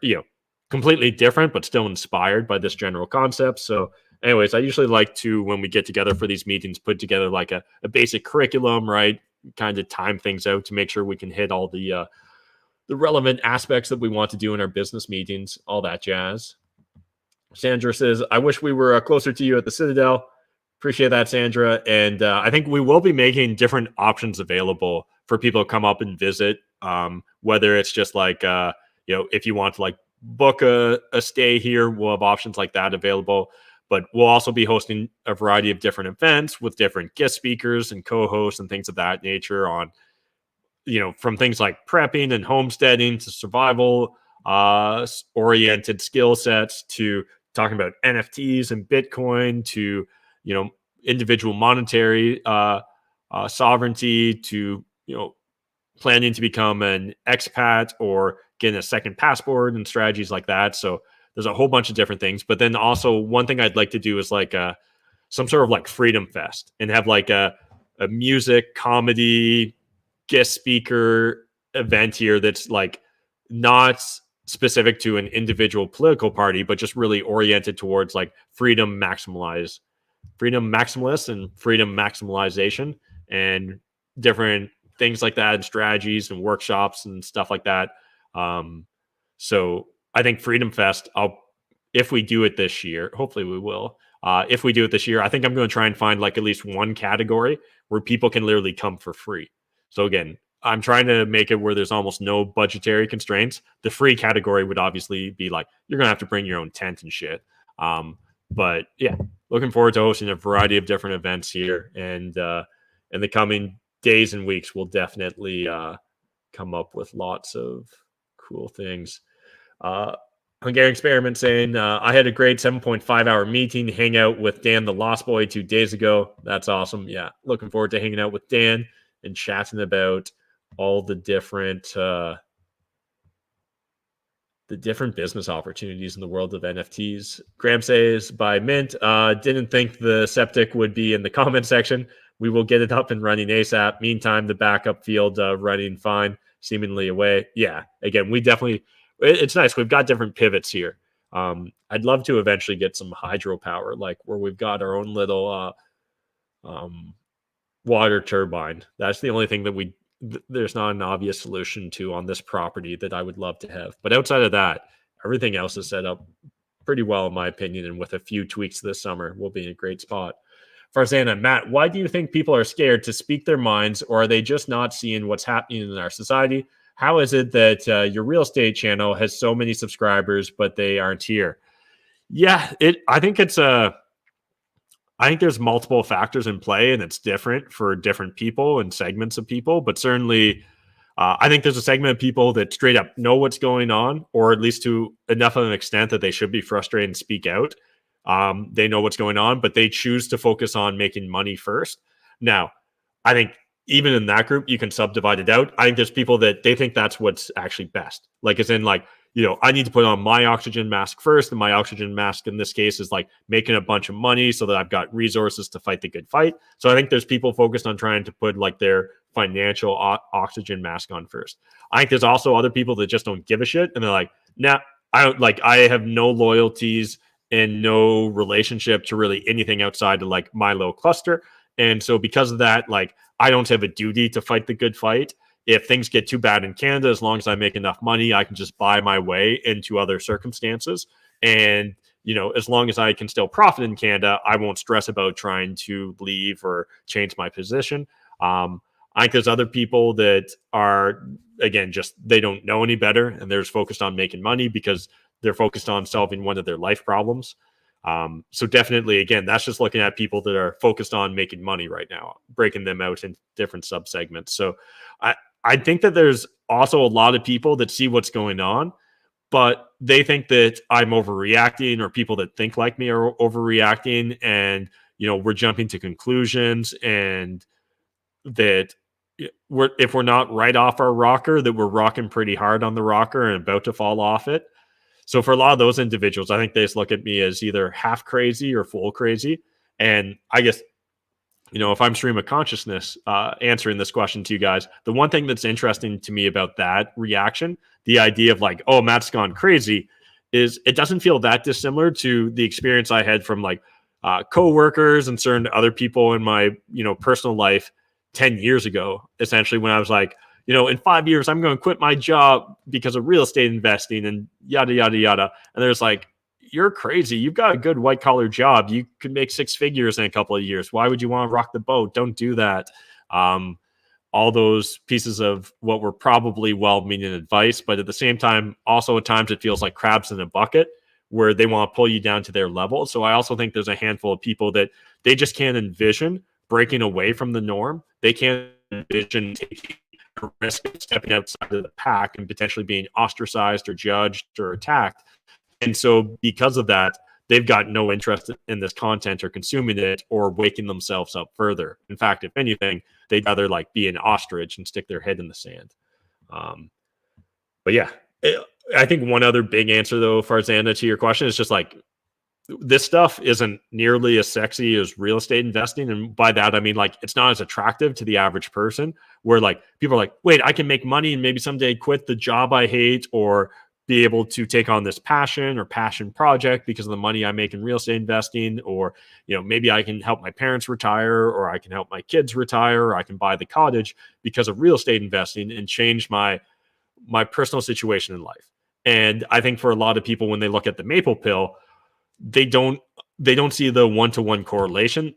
completely different but still inspired by this general concept. So anyways, I usually like to, when we get together for these meetings, put together like a basic curriculum, right? Kind of time things out to make sure we can hit all the relevant aspects that we want to do in our business meetings, all that jazz. Sandra says, I wish we were closer to you at the Citadel. Appreciate that, Sandra. And I think we will be making different options available for people to come up and visit, whether it's just like, if you want to like book a stay here, we'll have options like that available. But we'll also be hosting a variety of different events with different guest speakers and co-hosts and things of that nature on, from things like prepping and homesteading to survival oriented skill sets to talking about NFTs and Bitcoin to, individual monetary sovereignty to, planning to become an expat or getting a second passport and strategies like that. So there's a whole bunch of different things. But then also one thing I'd like to do is like some sort of like Freedom Fest and have like a music, comedy, guest speaker event here that's like not specific to an individual political party, but just really oriented towards like freedom maximalists and freedom maximalization and different things like that and strategies and workshops and stuff like that. So I think Freedom Fest, if we do it this year, hopefully we will. If we do it this year, I think I'm going to try and find like at least one category where people can literally come for free. So again, I'm trying to make it where there's almost no budgetary constraints. The free category would obviously be like, you're going to have to bring your own tent and shit. But yeah, looking forward to hosting a variety of different events here. And in the coming days and weeks, we'll definitely come up with lots of cool things. Hungarian Experiment saying, I had a great 7.5 hour meeting, hang out with Dan the Lost Boy 2 days ago. That's awesome. Yeah, looking forward to hanging out with Dan and chatting about all the different business opportunities in the world of NFTs. Graham says, by Mint, didn't think the septic would be in the comment section. We will get it up and running ASAP. Meantime, the backup field running fine, seemingly away. Yeah, again, it's nice. We've got different pivots here. I'd love to eventually get some hydropower, like where we've got our own little water turbine. That's the only thing that there's not an obvious solution to on this property that I would love to have. But outside of that, everything else is set up pretty well, in my opinion. And with a few tweaks this summer, we'll be in a great spot. Farzana, Matt, why do you think people are scared to speak their minds, or are they just not seeing what's happening in our society? How is it that your real estate channel has so many subscribers, but they aren't here? Yeah, I think there's multiple factors in play, and it's different for different people and segments of people. But certainly, I think there's a segment of people that straight up know what's going on, or at least to enough of an extent that they should be frustrated and speak out. They know what's going on, but they choose to focus on making money first. Now, I think even in that group, you can subdivide it out. I think there's people that they think that's what's actually best. Like, as in, like, I need to put on my oxygen mask first. And my oxygen mask in this case is like making a bunch of money so that I've got resources to fight the good fight. So I think there's people focused on trying to put like their financial oxygen mask on first. I think there's also other people that just don't give a shit. And they're like, nah, I have no loyalties and no relationship to really anything outside of like my little cluster. And so because of that, like, I don't have a duty to fight the good fight. If things get too bad in Canada, as long as I make enough money, I can just buy my way into other circumstances. And, as long as I can still profit in Canada, I won't stress about trying to leave or change my position. I think there's other people that are, again, just they don't know any better, and they're just focused on making money because they're focused on solving one of their life problems. So definitely, again, that's just looking at people that are focused on making money right now, breaking them out in different subsegments. So I think that there's also a lot of people that see what's going on, but they think that I'm overreacting, or people that think like me are overreacting, and we're jumping to conclusions, and that if we're not right off our rocker, that we're rocking pretty hard on the rocker and about to fall off it. So for a lot of those individuals, I think they just look at me as either half crazy or full crazy. And I guess, if I'm stream of consciousness answering this question to you guys, the one thing that's interesting to me about that reaction, the idea of like, oh, Matt's gone crazy, is it doesn't feel that dissimilar to the experience I had from like coworkers and certain other people in my, personal life 10 years ago, essentially, when I was like, in 5 years, I'm going to quit my job because of real estate investing and yada, yada, yada. And there's like, you're crazy. You've got a good white collar job. You could make 6 figures in a couple of years. Why would you want to rock the boat? Don't do that. All those pieces of what were probably well-meaning advice, but at the same time, also at times it feels like crabs in a bucket where they want to pull you down to their level. So I also think there's a handful of people that they just can't envision breaking away from the norm. They can't envision taking a risk of stepping outside of the pack and potentially being ostracized or judged or attacked. And so because of that, they've got no interest in this content or consuming it or waking themselves up further. In fact, if anything, they'd rather like be an ostrich and stick their head in the sand. But yeah, I think one other big answer though, Farzana, to your question is just like, this stuff isn't nearly as sexy as real estate investing. And by that, I mean, like, it's not as attractive to the average person where like people are like, wait, I can make money and maybe someday quit the job I hate or be able to take on this passion project because of the money I make in real estate investing, or, maybe I can help my parents retire, or I can help my kids retire, or I can buy the cottage because of real estate investing and change my personal situation in life. And I think for a lot of people, when they look at the maple pill, they don't see the one-to-one correlation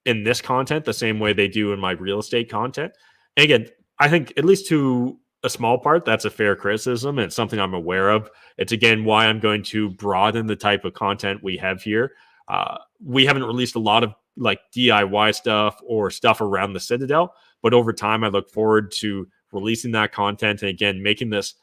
in this content the same way they do in my real estate content. And again, I think at least to a small part, that's a fair criticism, and it's something I'm aware of. It's again why I'm going to broaden the type of content we have here. We haven't released a lot of like DIY stuff or stuff around the Citadel, but over time, I look forward to releasing that content and again making this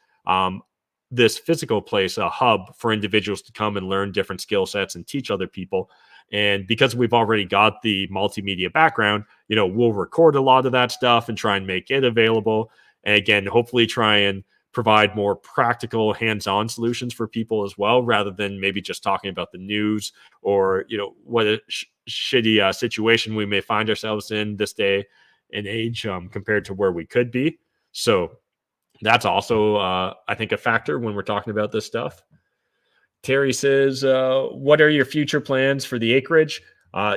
this physical place a hub for individuals to come and learn different skill sets and teach other people. And because we've already got the multimedia background, we'll record a lot of that stuff and try and make it available. And again, hopefully try and provide more practical hands-on solutions for people as well, rather than maybe just talking about the news or, what a shitty situation we may find ourselves in this day and age compared to where we could be. So that's also, I think, a factor when we're talking about this stuff. Terry says, what are your future plans for the acreage?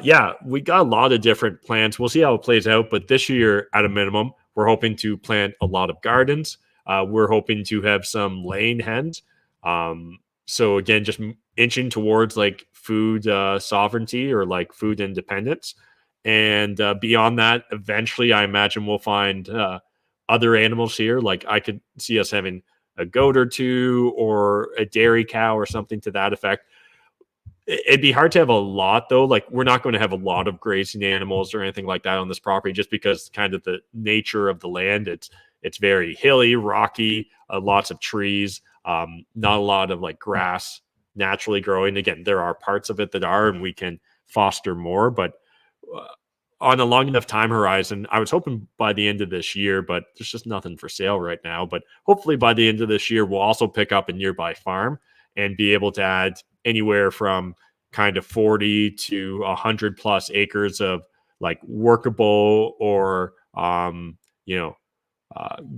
Yeah, we got a lot of different plans. We'll see how it plays out. But this year, at a minimum, we're hoping to plant a lot of gardens. We're hoping to have some laying hens. So again, just inching towards like food sovereignty or like food independence. And beyond that, eventually, I imagine we'll find other animals here. Like I could see us having a goat or two or a dairy cow or something to that effect. It'd be hard to have a lot though. Like we're not going to have a lot of grazing animals or anything like that on this property, just because kind of the nature of the land. It's very hilly, rocky, lots of trees, not a lot of like grass naturally growing. Again, there are parts of it that are, and we can foster more, but on a long enough time horizon, I was hoping by the end of this year, but there's just nothing for sale right now. But hopefully by the end of this year, we'll also pick up a nearby farm and be able to add anywhere from kind of 40 to 100 plus acres of like workable or,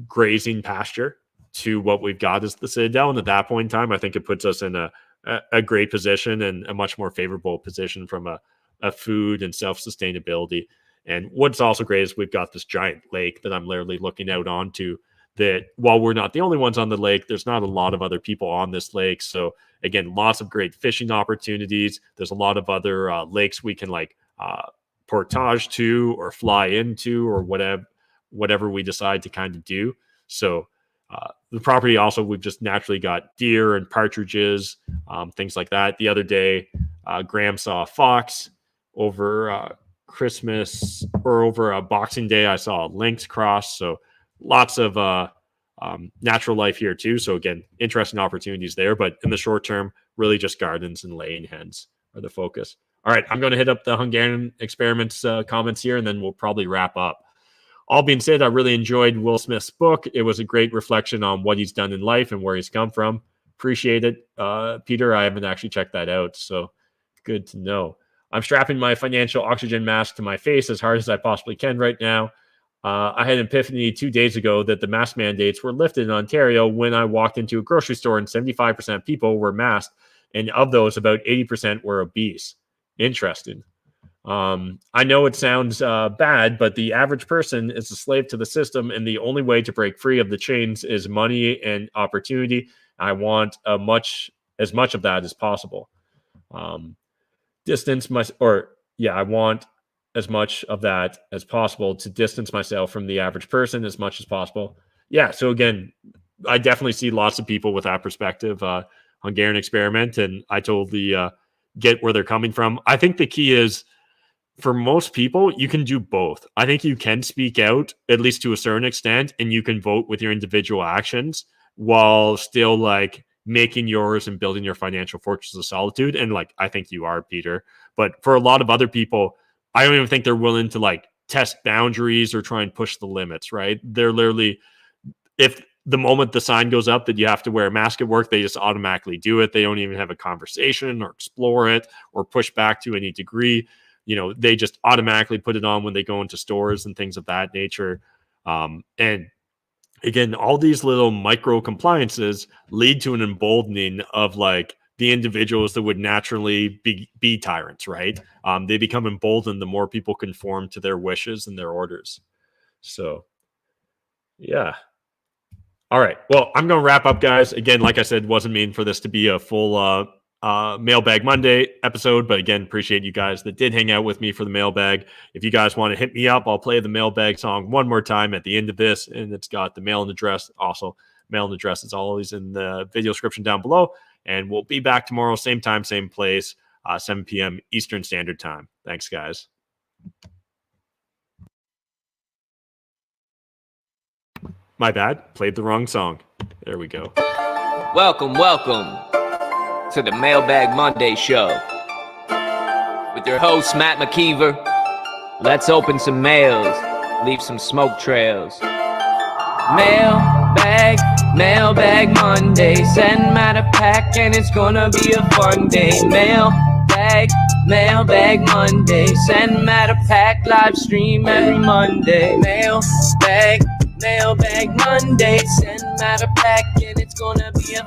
grazing pasture to what we've got as the Citadel. And at that point in time, I think it puts us in a great position and a much more favorable position from a food and self-sustainability. And what's also great is we've got this giant lake that I'm literally looking out onto, that while we're not the only ones on the lake, there's not a lot of other people on this lake. So again, lots of great fishing opportunities. There's a lot of other lakes we can like portage to or fly into or whatever we decide to kind of do. So the property also, we've just naturally got deer and partridges, things like that. The other day, Graham saw a fox. Over Christmas or over Boxing Day, I saw a lynx cross. So lots of natural life here too. So again, interesting opportunities there. But in the short term, really just gardens and laying hens are the focus. All right, I'm going to hit up the Hungarian experiments comments here, and then we'll probably wrap up. All being said, I really enjoyed Will Smith's book. It was a great reflection on what he's done in life and where he's come from. Appreciate it. Peter, I haven't actually checked that out, so good to know. I'm strapping my financial oxygen mask to my face as hard as I possibly can right now. I had an epiphany 2 days ago that the mask mandates were lifted in Ontario when I walked into a grocery store and 75% of people were masked, and of those, about 80% were obese. Interesting. I know it sounds bad, but the average person is a slave to the system, and the only way to break free of the chains is money and opportunity. I want as much of that as possible. I want as much of that as possible to distance myself from the average person as much as possible. Yeah. So again, I definitely see lots of people with that perspective. Hungarian experiment, and I totally get where they're coming from. I think the key is, for most people, you can do both. I think you can speak out, at least to a certain extent, and you can vote with your individual actions while still like making yours and building your financial fortress of solitude. And like, I think you are, Peter. But for a lot of other people, I don't even think they're willing to like test boundaries or try and push the limits, right? They're literally, if the moment the sign goes up that you have to wear a mask at work, they just automatically do it. They don't even have a conversation or explore it or push back to any degree. You know, they just automatically put it on when they go into stores and things of that nature. And again, all these little micro compliances lead to an emboldening of like the individuals that would naturally be tyrants, right? They become emboldened the more people conform to their wishes and their orders. So, yeah. All right. Well, I'm going to wrap up, guys. Again, like I said, wasn't mean for this to be a full Mailbag Monday episode, but again, appreciate you guys that did hang out with me for the mailbag. If you guys want to hit me up, I'll play the mailbag song one more time at the end of this, and it's got the mail and address. Also, mail and address is always in the video description down below, and we'll be back tomorrow, same time, same place, 7 p.m. Eastern Standard Time. Thanks, guys. My bad. Played the wrong song. There we go. Welcome to the Mailbag Monday Show with your host, Matt McKeever. Let's open some mails, leave some smoke trails. Mailbag Monday. Send Matt a pack and it's gonna be a fun day. Mailbag Monday. Send Matt a pack, live stream every Monday. Mailbag Monday. Send Matt a pack and it's gonna be a